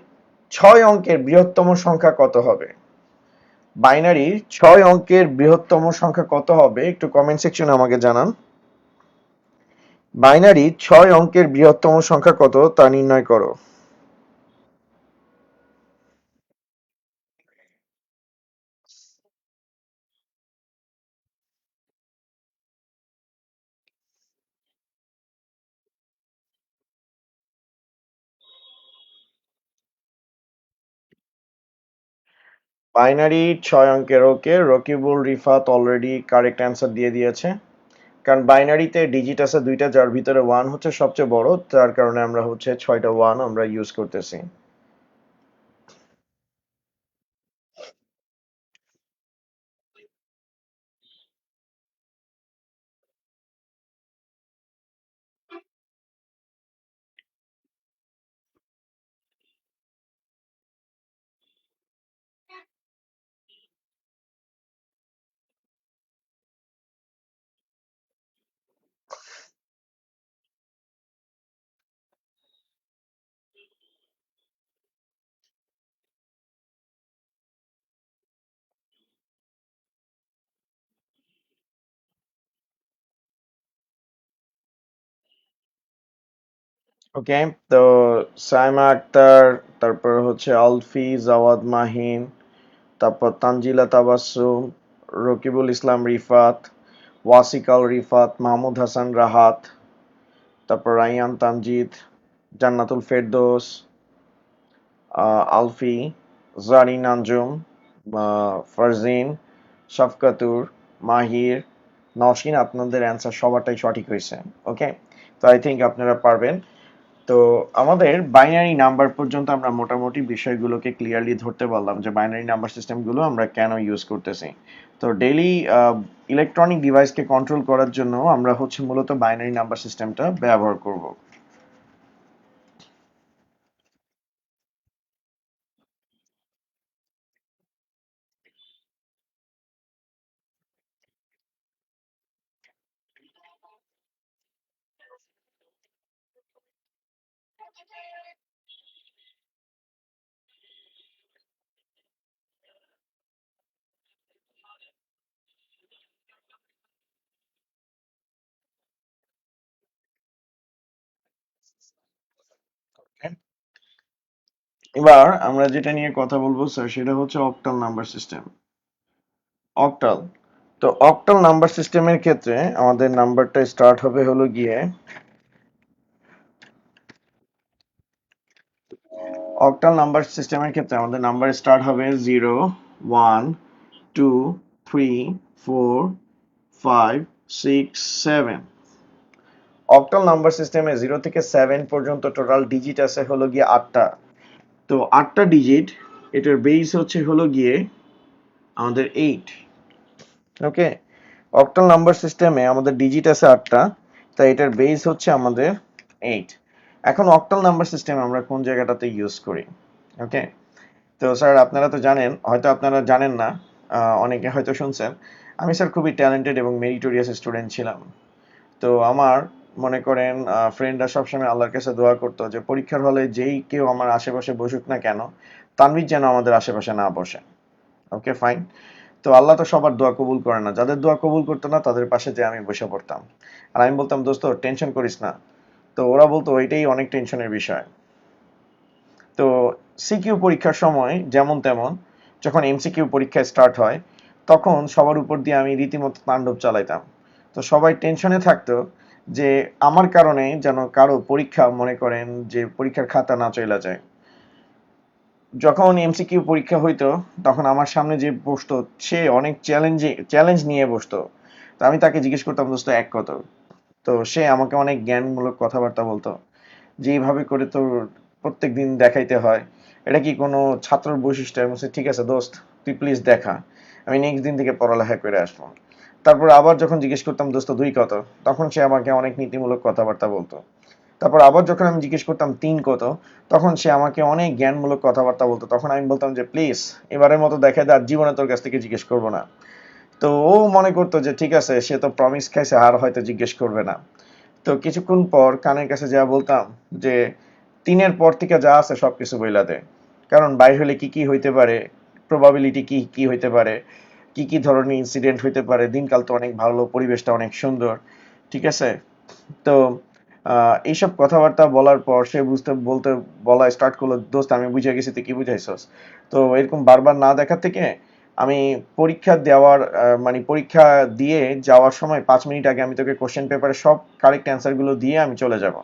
6 অঙ্কের বৃহত্তম সংখ্যা কত হবে? বাইনারি 6 অঙ্কের বৃহত্তম সংখ্যা কত হবে একটু কমেন্ট সেকশনে আমাকে জানান। বাইনারি 6 অঙ্কের বৃহত্তম সংখ্যা কত তা নির্ণয় করো। বাইনারি 6 অঙ্কের, okay, Rakibul Rifat already correct answer দিয়ে দিয়েছে। কারণ বাইনারিতে ডিজিট আছে দুইটা, যার ভিতরে ওয়ান হচ্ছে সবচেয়ে বড়, তার কারণে আমরা হচ্ছে 6টা ওয়ান আমরা ইউজ করতেছি। ওকে, তো সাইমা আক্তার, তারপর হচ্ছে আলফি, জাওয়াদ মাহিন, তারপর তানজিলা তাবাসসুম, রকিবুল ইসলাম রিফাত, ওয়াসিক আল রিফাত, মাহমুদ হাসান রাহাত, তারপর রাইয়ান তানজিদ, জান্নাতুল ফেরদৌস, আলফি, জারিন আঞ্জুম, ফারজিন, শাফকাতুর, মাহির, নওশিন, আপনাদের অ্যান্সার সবারটাই সঠিক হয়েছে। ওকে, তো আই থিঙ্ক আপনারা পারবেন। তো আমাদের বাইনারি নাম্বার পর্যন্ত আমরা মোটামুটি বিষয়গুলোকে ক্লিয়ারলি ধরতে পারলাম যে বাইনারি নাম্বার সিস্টেমগুলো আমরা কেন ইউজ করতেছি। তো ডেইলি ইলেকট্রনিক ডিভাইসকে কন্ট্রোল করার জন্য আমরা হচ্ছে মূলত বাইনারি নাম্বার সিস্টেমটা ব্যবহার করব। এবার আমরা যেটা নিয়ে কথা বলবো স্যার সেটা হচ্ছে অক্টাল নাম্বার সিস্টেম। অক্টাল, তো অক্টাল নাম্বার সিস্টেমের ক্ষেত্রে আমাদের নাম্বারটা স্টার্ট হবে হলো গিয়ে, অক্টাল নাম্বার সিস্টেমের ক্ষেত্রে আমাদের নাম্বার স্টার্ট হবে 0, 1, 2, 3, 4, 5, 6, 7। অক্টাল নাম্বার সিস্টেমে 0 থেকে 7 পর্যন্ত টোটাল ডিজিট আছে হলো গিয়ে 8টা। তো 8টা ডিজিট, এটার বেস হচ্ছে হলো গিয়ে আমাদের 8। ওকে, অক্টাল নাম্বার সিস্টেমে আমাদের ডিজিট আছে 8টা, তাই এটার বেস হচ্ছে আমাদের 8। এখন অক্টাল নাম্বার সিস্টেম আমরা কোন জায়গাটাতে ইউজ করি? ওকে, তো স্যার আপনারা তো জানেন, হয়তো আপনারা জানেন না, অনেকে হয়তো শুনছেন, আমি স্যার খুবই ট্যালেন্টেড এবং মেরিটোরিয়াস স্টুডেন্ট ছিলাম। তো আমার মনে করেন ফ্রেন্ডরা সবসময় আল্লাহর কাছে দোয়া করতো যে পরীক্ষার হলে যেই কেউ আমার আশেপাশে বসুক না কেন, তানভীর যেন আমাদের আশেপাশে না বসে। Okay fine. তো আল্লাহ তো সবার দোয়া কবুল করে না, যাদের দোয়া কবুল করতো না তাদের পাশে যে আমি বসে পড়তাম। আর আমি বলতাম দোস্ত টেনশন করিস না। তো ওরা বলতো ওইটাই অনেক টেনশনের বিষয়। তো সিকিউ পরীক্ষার সময় যেমন তেমন, যখন এমসিকিউ পরীক্ষা স্টার্ট হয় তখন সবার উপর দিয়ে আমি রীতিমতো তাণ্ডব চালাইতাম। তো সবাই টেনশনে থাকতো যে আমার কারণে যেন কারো পরীক্ষা মনে করেন যে পরীক্ষার খাতা না চলে যায়। যখন এমসিকিউ পরীক্ষা হইতো তখন আমার সামনে যে বসতো সে অনেক চ্যালেঞ্জ নিয়ে বসতো। তো আমি তাকে জিজ্ঞেস করতাম দোস্ত এক কত। তো সে আমাকে অনেক জ্ঞানমূলক কথাবার্তা বলতো যে এইভাবে করে তো প্রত্যেক দিন দেখাইতে হয়, এটা কি কোনো ছাত্রর বৈশিষ্ট্য? আমি বলছি ঠিক আছে দোস্ত, তুই প্লিজ দেখা, আমি নেক্সট দিন থেকে পড়ালেখা করে আসবো। তারপর আবার যখন জিজ্ঞেস করতাম দোস্ত দুই কত, তখন সে আমাকে অনেক নীতিমূলক কথাবার্তা বলতো। তারপর আবার যখন আমি জিজ্ঞেস করতাম তিন কত, তখন সে আমাকে অনেক জ্ঞানমূলক কথাবার্তা বলতো। তখন আমি বলতাম যে প্লিজ এবারের মতো দেখাই দে, আর জীবনে তোর কাছ থেকে জিজ্ঞেস করবো না। তো ও মনে করতো যে ঠিক আছে সে তো প্রমিস খাইছে আর হয়তো জিজ্ঞেস করবে না। তো কিছুক্ষণ পর কানের কাছে যা বলতাম যে তিনের পর থেকে যা আছে সবকিছু বইলা দে, কারণ বাইর হলে কি কি হইতে পারে প্রবাবিলিটি কি কি হইতে পারে, কি কি ধরনের ইনসিডেন্ট হইতে পারে, দিনকাল তো অনেক ভালো, পরিবেশটা অনেক সুন্দর, ঠিক আছে। তো এইসব কথাবার্তা বলার পর সে বলা স্টার্ট করলো, দোস্ত আমি বুঝে গেছি তুই কি বুঝাইছস। তো এরকম বারবার না দেখার থেকে আমি পরীক্ষা দেওয়ার মানে পরীক্ষা দিয়ে যাওয়ার সময় 5 মিনিট আগে আমি তোকে কোশ্চেন পেপারে সব কারেক্ট অ্যান্সার গুলো দিয়ে আমি চলে যাব।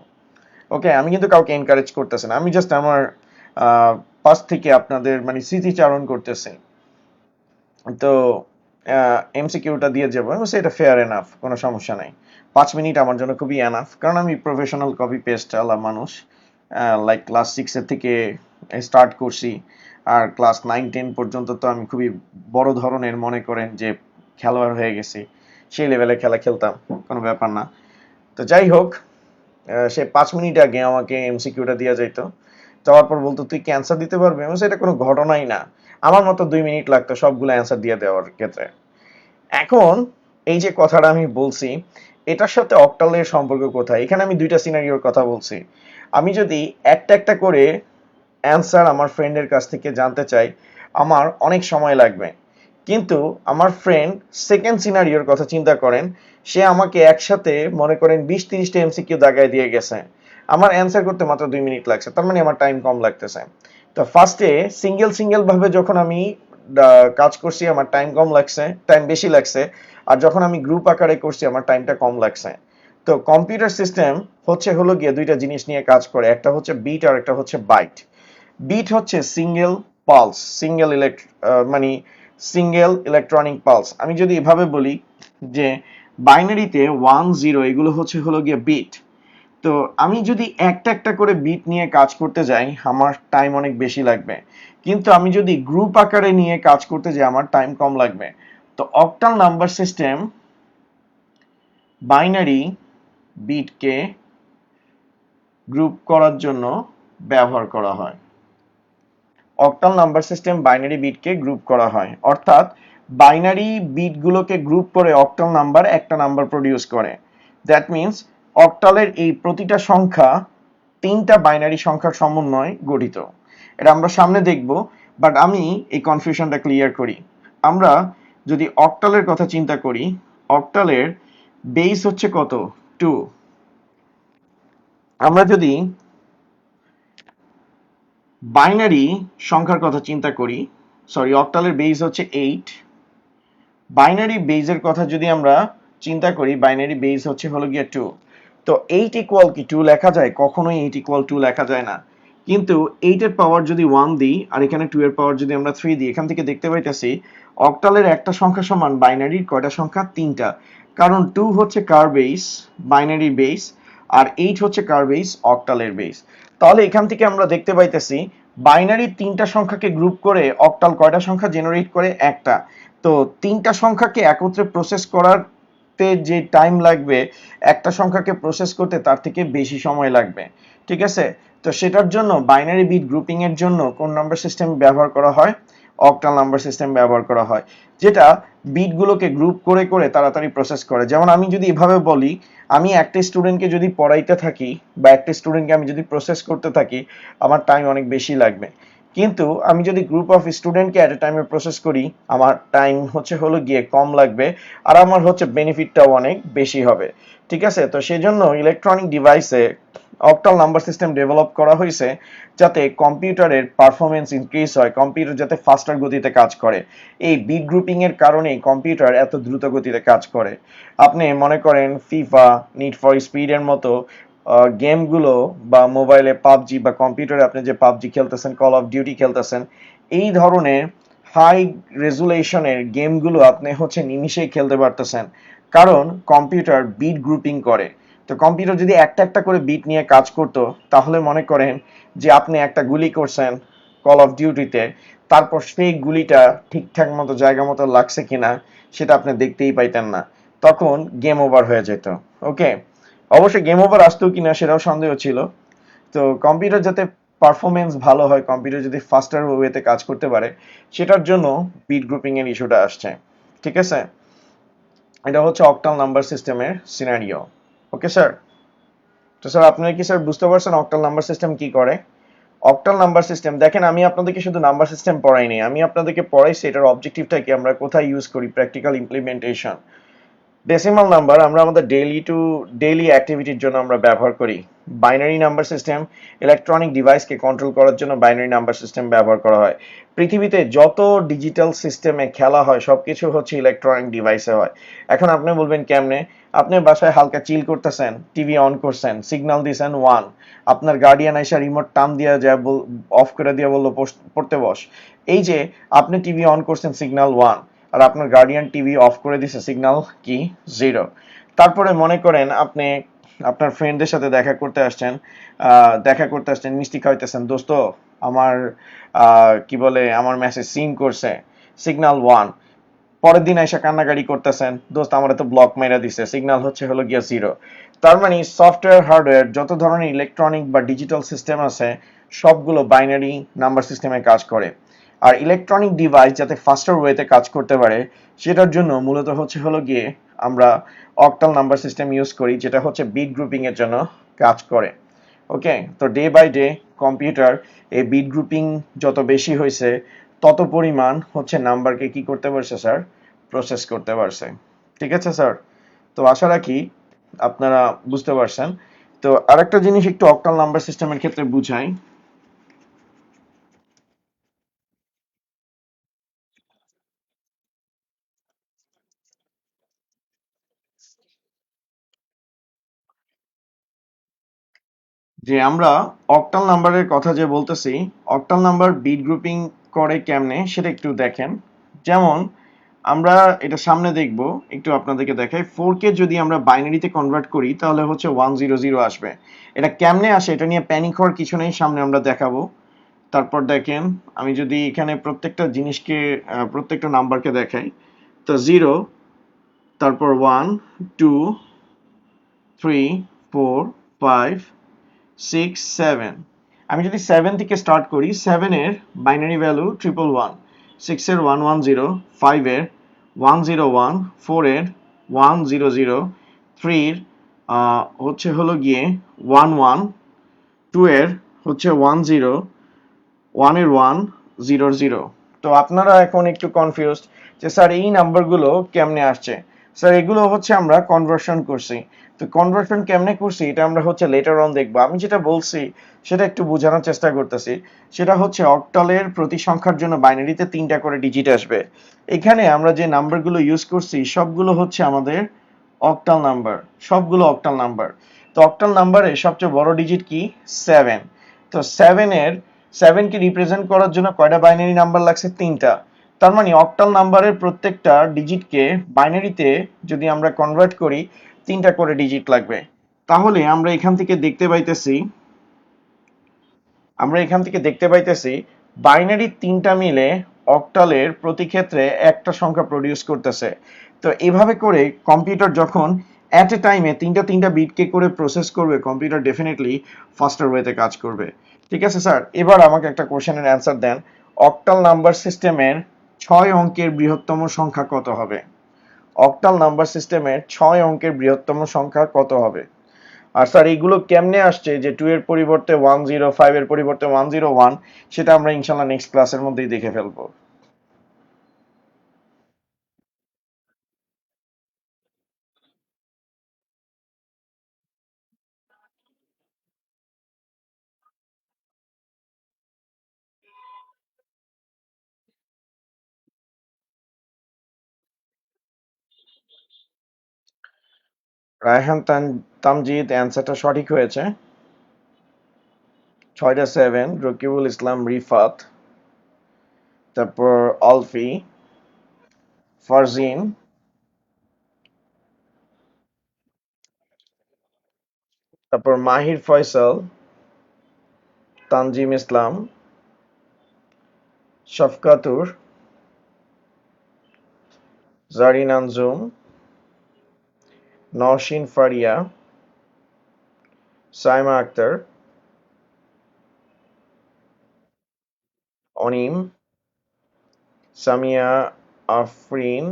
ওকে, আমি কিন্তু কাউকে এনকারেজ করতেছি না, আমি জাস্ট আমার পাশ থেকে আপনাদের মানে স্মৃতিচারণ করতেছি। তো এমসিকিউটা দিয়ে যাবো, এটা ফেয়ার এনাফ, কোনো সমস্যা নাই। 5 মিনিট আমার জন্য খুবই এনাফ, কারণ আমি প্রফেশনাল কপি পেস্ট আলা মানুষ। লাইক ক্লাস 6 থেকে স্টার্ট করছি, আর ক্লাস 9-10 পর্যন্ত তো আমি খুবই বড় ধরনের মনে করেন যে খেলোয়াড় হয়ে গেছি, সেই লেভেলে খেলা খেলতাম, কোনো ব্যাপার না। তো যাই হোক, সে 5 মিনিট আগে আমাকে এমসিকিউটা দিয়ে যাইতো, যাওয়ার পর বলতো তুই কি অ্যান্সার দিতে পারবি। আমি এটা কোনো ঘটনাই না, আমার মতো 2 মিনিট লাগতো সবগুলো অ্যান্সার দিয়ে দেওয়ার ক্ষেত্রে। এখন এই যে কথাটা আমি বলছি, এটার সাথে অক্টালের সম্পর্ক কোথায়? এখানে আমি দুইটা সিনারিওর কথা বলছি। আমি যদি একটা একটা করে অ্যান্সার আমার ফ্রেন্ডের কাছ থেকে জানতে চাই, আমার অনেক সময় লাগবে। কিন্তু আমার ফ্রেন্ড সেকেন্ড সিনারিওর কথা চিন্তা করেন, সে আমাকে একসাথে মনে করেন 20-30টা এমসিকিউ দাগায় দিয়ে গেছে, আমার অ্যান্সার করতে মাত্র 2 মিনিট লাগছে, তার মানে আমার টাইম কম লাগতেছে। তো ফার্স্টে সিঙ্গেল সিঙ্গেল ভাবে যখন আমি কাজ করছি আমার টাইম কম লাগছে, টাইম বেশি লাগছে। আর যখন আমি গ্রুপ আকারে করছি আমার টাইমটা কম লাগছে। তো কম্পিউটার সিস্টেম হলো গিয়ে দুইটা জিনিস নিয়ে কাজ করে, একটা হচ্ছে বিট আর একটা হচ্ছে বাইট। বিট হচ্ছে সিঙ্গেল পালস, মানে সিঙ্গেল ইলেকট্রনিক পালস। আমি যদি এভাবে বলি যে বাইনারিতে 1-0 এগুলো হলো গিয়ে বিট। তো আমি যদি একটা একটা করে বিট নিয়ে কাজ করতে যাই আমার টাইম অনেক বেশি লাগবে, কিন্তু আমি যদি গ্রুপ আকারে নিয়ে কাজ করতে যাই আমার টাইম কম লাগবে। তো অক্টাল নাম্বার সিস্টেম বাইনারি বিটকে গ্রুপ করার জন্য ব্যবহার করা হয়। অক্টাল নাম্বার সিস্টেম বাইনারি বিটকে গ্রুপ করা হয়, অর্থাৎ বাইনারি বিটগুলোকে গ্রুপ করে অক্টাল নাম্বার একটা নাম্বার প্রডিউস করে। দ্যাট মিন্স অক্টালের এই প্রতিটা সংখ্যা 3টা বাইনারি সংখ্যার সমন্বয়ে গঠিত। এটা আমরা সামনে দেখব, বাট আমি এই কনফিউশনটা ক্লিয়ার করি। আমরা যদি অক্টালের কথা চিন্তা করি, অক্টালের বেস হচ্ছে কত? 2। আমরা যদি বাইনারি সংখ্যার কথা চিন্তা করি, অক্টালের বেস হচ্ছে 8। বাইনারি বেজের কথা যদি আমরা চিন্তা করি, বাইনারি বেস হলো গিয়ে 2। তো 8 ইকুয়াল কি 2 লেখা যায়? কখনোই 8 ইকুয়াল 2 লেখা যায় না। কিন্তু 8 এর পাওয়ার যদি 1 দিই আর এখানে 2 এর পাওয়ার যদি আমরা 3 দিই, এখান থেকে দেখতে পাইতেছি অক্টালের একটা সংখ্যা সমান বাইনারির কয়টা সংখ্যা? 3টা। কারণ 2 হচ্ছে কার বেস, বাইনারি বেস, আর 8 হচ্ছে কার বেস, অক্টালের বেস। তাহলে এখান থেকে আমরা দেখতে পাইতেছি বাইনারি 3টা সংখ্যাকে গ্রুপ করে অক্টাল কয়টা সংখ্যা জেনারেট করে? একটা। তো 3টা সংখ্যাকে একত্রে প্রসেস করাতে যে টাইম লাগবে একটা সংখ্যাকে প্রসেস করতে তার থেকে বেশি সময় লাগবে, ঠিক আছে। তো সেটার জন্য বাইনারি বিট গ্রুপিং এর জন্য কোন নাম্বার সিস্টেম ব্যবহার করা হয়? অক্টাল নাম্বার সিস্টেম ব্যবহার করা হয়, যেটা বিটগুলোকে গ্রুপ করে করে তাড়াতাড়ি প্রসেস করে। যেমন আমি যদি এভাবে বলি, আমি একটা স্টুডেন্টকে যদি পড়াইতে থাকি বা একটা স্টুডেন্টকে আমি যদি প্রসেস করতে থাকি আমার টাইম অনেক বেশি লাগবে। কিন্তু আমি যদি গ্রুপ অফ স্টুডেন্টকে এট এ টাইমে প্রসেস করি আমার টাইম হলো গিয়ে কম লাগবে, আর আমার বেনিফিটটাও অনেক বেশি হবে, ঠিক আছে। তো সেজন্য ইলেকট্রনিক ডিভাইসে অক্টাল নাম্বার সিস্টেম ডেভেলপ করা হয়েছে যাতে কম্পিউটারের পারফরমেন্স ইনক্রিজ হয়, কম্পিউটার যাতে ফাস্টার গতিতে কাজ করে। এই বিট গ্রুপিং এর কারণেই কম্পিউটার এত দ্রুত গতিতে কাজ করে। আপনি মনে করেন ফিফা, নিড ফর স্পিড এর মতো গেমগুলো, বা মোবাইলে পাবজি, বা কম্পিউটারে আপনি যে পাবজি খেলতেছেন, কল অফ ডিউটি খেলতেছেন, এই ধরনের হাই রেজুলেশনের গেমগুলো আপনি নিমিষেই খেলতে পারতেছেন, কারণ কম্পিউটার বিট গ্রুপিং করে। তো কম্পিউটার যদি একটা একটা করে বিট নিয়ে কাজ করতো তাহলে মনে করেন যে আপনি একটা গুলি করছেন কল অফ ডিউটিতে, তারপর সেই গুলিটা ঠিকঠাক মতো জায়গা মতো লাগছে কিনা সেটা আপনি দেখতেই পাইতেন না, তখন গেম ওভার হয়ে যেত। ওকে, অবশ্যই গেম ওভার আসতো কিনা সেটাও সন্দেহ ছিল। তো কম্পিউটার যাতে পারফরমেন্স ভালো হয়, কম্পিউটার যদি ফাস্টার ওয়েতে কাজ করতে পারে, সেটার জন্য বিট গ্রুপিং এর ইস্যুটা আসছে, ঠিক আছে। এটা হচ্ছে অক্টাল নাম্বার সিস্টেমের সিনারিও। Okay sir. তো স্যার আপনারা কি স্যার বুঝতে পারছেন অক্টাল নাম্বার সিস্টেম কি করে? অক্টাল নাম্বার সিস্টেম দেখেন, আমি আপনাদেরকে শুধু নাম্বার সিস্টেম পড়াইনি, আমি আপনাদেরকে পড়াইছি এটার অবজেক্টিভটা কি, আমরা কোথায় ইউজ করি, প্র্যাকটিক্যাল ইমপ্লিমেন্টেশন। ডেসিমাল নাম্বার আমরা আমাদের ডেইলি অ্যাক্টিভিটির জন্য আমরা ব্যবহার করি। বাইনারি নাম্বার সিস্টেম ইলেকট্রনিক ডিভাইসকে কন্ট্রোল করার জন্য বাইনারি নাম্বার সিস্টেম ব্যবহার করা হয়। পৃথিবীতে যত ডিজিটাল সিস্টেমে খেলা হয় সবকিছু হচ্ছে ইলেকট্রনিক ডিভাইসে হয়। এখন আপনি বলবেন কেমনে? আপনি বাসায় হালকা চিল করতেছেন, টিভি অন করছেন, সিগন্যাল দিয়েছেন ওয়ান, আপনার গার্ডিয়ান আইসা রিমোট টান দিয়া যায়, অফ করে দিয়ে বললো পড়তে বস। এই যে আপনি টিভি অন করছেন সিগন্যাল ওয়ান, আর আপনার গার্ডিয়ান টিভি অফ করে দিছে সিগন্যাল কি জিরো। তারপরে মনে করেন আপনি আপনার ফ্রেন্ডদের সাথে দেখা করতে আসছেন, মিষ্টি খাইতেছেন, দোস্ত আমার কি বলে আমার মেসেজ সিন করছে, সিগন্যাল ওয়ান। পরের দিন এসে কান্নাকাটি করতেছেন, দোস্ত আমার তো ব্লক মেরা দিছে, সিগন্যাল হলো গিয়া জিরো। তার মানে সফটওয়্যার হার্ডওয়্যার যত ধরনের ইলেকট্রনিক বা ডিজিটাল সিস্টেম আছে সবগুলো বাইনারি নাম্বার সিস্টেমে কাজ করে। আর ইলেকট্রনিক ডিভাইস যাতে ফাস্টার ওয়েতে কাজ করতে পারে সেটার জন্য মূলত হলো গিয়ে আমরা অক্টাল নাম্বার সিস্টেম ইউজ করি, যেটা হচ্ছে বিট গ্রুপিং এর জন্য কাজ করে। ওকে, তো ডে বাই ডে কম্পিউটার এই বিট গ্রুপিং যত বেশি হয়েছে তত পরিমাণ হচ্ছে নাম্বারকে কি করতে পারছে স্যার, প্রসেস করতে পারছে। ঠিক আছে স্যার, তো আশা রাখি আপনারা বুঝতে পারছেন। তো আরেকটা জিনিস একটু অক্টাল নাম্বার সিস্টেমের ক্ষেত্রে বুঝাই। যে আমরা অক্টাল নাম্বারের কথা যে বলতেছি, অক্টাল নাম্বার বিট গ্রুপিং করে কেমনে সেটা একটু দেখেন। যেমন আমরা এটা সামনে দেখব, একটু আপনাদেরকে দেখাই। 4K যদি আমরা বাইনারিতে কনভার্ট করি তাহলে হচ্ছে 100 আসবে। এটা কেমনে আসে এটা নিয়ে প্যানিক হওয়ার কিছু নেই, সামনে আমরা দেখাবো। তারপর দেখেন, আমি যদি এখানে প্রত্যেকটা জিনিসকে প্রত্যেকটা নাম্বারকে দেখাই, তো 0, তারপর 1, 2, 3, 4, 5, 6, 7। আমি যদি 7 থেকে স্টার্ট করি, 7 এর বাইনারি ভ্যালু 111, 6 এর 110, 5 এর 101, 4 এর 100, 3 এর হলো গিয়ে 11, 2 এর হচ্ছে 10, 1 এর 100। তো আপনারা এখন একটু কনফিউজড যে স্যার এই নাম্বারগুলো কেমনে আসছে। স্যার এগুলো হচ্ছে আমরা কনভার্সন করছি। তো কনভার্সন কেমনে করছি এটা আমরা হচ্ছে লেটার অন দেখবো। আমি যেটা বলছি সেটা একটু বোঝানোর চেষ্টা করতেছি। সেটা হচ্ছে অক্টালের প্রতি সংখ্যার জন্য বাইনারিতে 3টা করে ডিজিট আসবে। এখানে আমরা যে নাম্বারগুলো ইউজ করছি সবগুলো হচ্ছে আমাদের অক্টাল নাম্বার, সবগুলো অক্টাল নাম্বার। তো অক্টাল নাম্বারের সবচেয়ে বড় ডিজিট কি? 7। তো 7 কে রিপ্রেজেন্ট করার জন্য কয়টা বাইনারি নাম্বার লাগছে? 3টা। তার মানে অক্টাল নাম্বারের প্রত্যেকটা ডিজিটকে বাইনারিতে যদি আমরা কনভার্ট করি 3টা করে ডিজিট লাগবে। তাহলে আমরা এখান থেকে দেখতে পাইতেছি বাইনারি 3টা মিলে অক্টালের প্রতি ক্ষেত্রে একটা সংখ্যা প্রডিউস করতেছে। তো এভাবে করে কম্পিউটার যখন অ্যাট এ টাইমে তিনটা বিটকে করে প্রসেস করবে, কম্পিউটার ডেফিনেটলি ফাস্টার ওয়েতে কাজ করবে। ঠিক আছে স্যার, এবার আমাকে একটা কোশ্চেনের অ্যান্সার দেন। অক্টাল নাম্বার সিস্টেমের 6 অঙ্কের বৃহত্তম সংখ্যা কত হবে? অক্টাল নাম্বার সিস্টেমের 6 অঙ্কের বৃহত্তম সংখ্যা কত হবে? আর স্যার এইগুলো কেমনে আসছে যে 2 এর পরিবর্তে 10, 5 এর পরিবর্তে 101, সেটা আমরা ইনশাল্লাহ নেক্সট ক্লাসের মধ্যেই দেখে ফেলবো। রায়হান তামজিদ অ্যান্সারটা সঠিক হয়েছে। 6টা 7, রকিবুল ইসলাম রিফাত, তারপর আলফি, ফারজিন, তারপর মাহির ফয়সাল, তানজিম ইসলাম, শফকাতুর, জারিন আঞ্জুম, নওশিন ফারিয়া, সাইমা আক্তার, অনিম, সামিয়া আফরিন,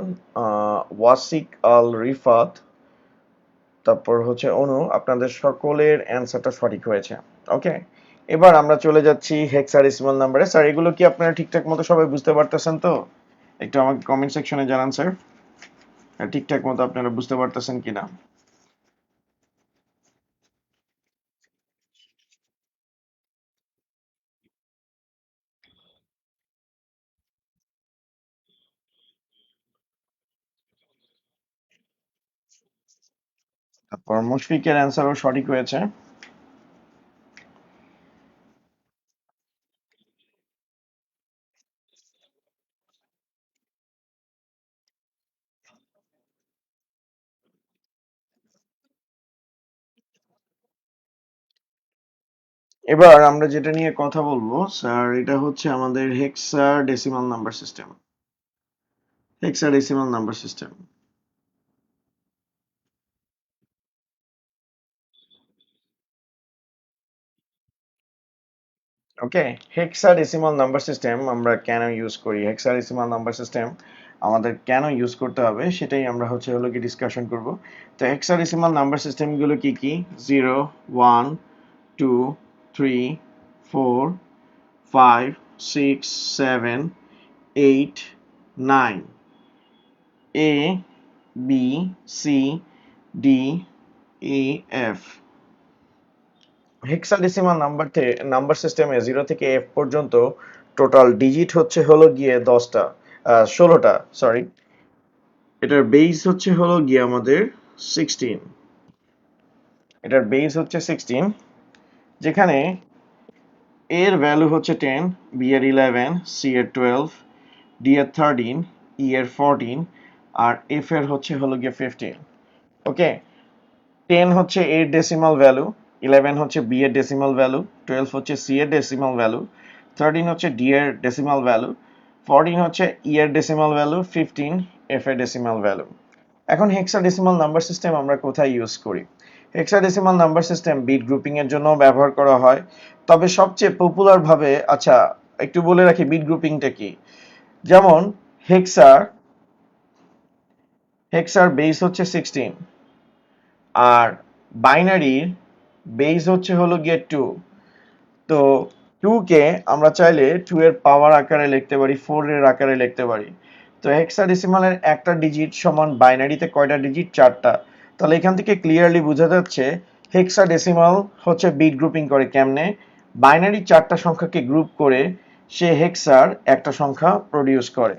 ওয়াসিক আল রিফাত, তারপর হচ্ছে অনু। আপনাদের সকলের অ্যান্সারটা সঠিক হয়েছে। ওকে, এবার আমরা চলে যাচ্ছি হেক্সাডেসিমাল নাম্বারে। স্যার এগুলো কি আপনারা ঠিকঠাক মতো সবাই বুঝতে পারতেছেন তো? একটু আমাকে কমেন্ট সেকশনে জানান স্যার, ঠিকঠাক মতো আপনারা বুঝতে পারতেছেন কিনা। তারপর মুশফিকের অ্যান্সারও সঠিক হয়েছে। এবার আমরা যেটা নিয়ে কথা বলবো স্যার, এটা হচ্ছে আমাদের hexadecimal number system. Hexadecimal number system. Okay, hexadecimal number system আমরা কেন ইউজ করি, হেক্সাডেসিমাল নাম্বার সিস্টেম আমাদের কেন ইউজ করতে হবে সেটাই আমরা হলো কি ডিসকাশন করব। তো হেক্সাডেসিমাল নাম্বার সিস্টেমগুলো কি কি? 0, 1, 2, 3, 4, 5, 6, 7, 8, 9, A, B, C, D, E, F। Hexadecimal number সিস্টেমে 0 থেকে F পর্যন্ত টোটাল ডিজিট হলো গিয়ে 10টা, 16টা সরি। এটার বেস হলো গিয়ে আমাদের 16। এটার বেস হচ্ছে 16, যেখানে এর ভ্যালু হচ্ছে 10, বি এর 11, সি এর 12, ডি এর 13, ই এর 14, আর এফ এর হলো গিয়ে 15। ওকে, 10 হচ্ছে এর ডেসিমাল ভ্যালু, 11 হচ্ছে বি এর ডেসিমাল ভ্যালু, 12 হচ্ছে সি এর ডেসিমাল ভ্যালু, 13 হচ্ছে ডি এর ডেসিমাল ভ্যালু, 14 হচ্ছে ই এর ডেসিমাল ভ্যালু, 15 এফ এর ডেসিমাল ভ্যালু। এখন হেক্সাডেসিমাল নাম্বার সিস্টেম আমরা কোথায় ইউজ করি? Hexadecimal number system bit grouping এর জন্য ব্যবহার করা হয়, তবে সবচেয়ে পপুলার ভাবে, আচ্ছা একটু বলে রাখি বিট গ্রুপিংটা কি। যেমন হেক্সার হেক্সার বেস হচ্ছে 16, আর বাইনারির বেস হলো গিয়ে 2। তো 2 কে আমরা চাইলে 2 এর পাওয়ার আকারে লিখতে পারি, 4 এর আকারে লিখতে পারি। তো হেক্সাডেসিমালের একটা ডিজিট সমান বাইনারিতে কয়টা ডিজিট? 4টা। তাহলে এখান থেকে ক্লিয়ারলি বোঝা যাচ্ছে হেক্সাডেসিমাল হচ্ছে বিট গ্রুপিং করে কেমনে? বাইনারি 4টা সংখ্যাকে গ্রুপ করে সে হেক্সার একটা সংখ্যা প্রডিউস করে।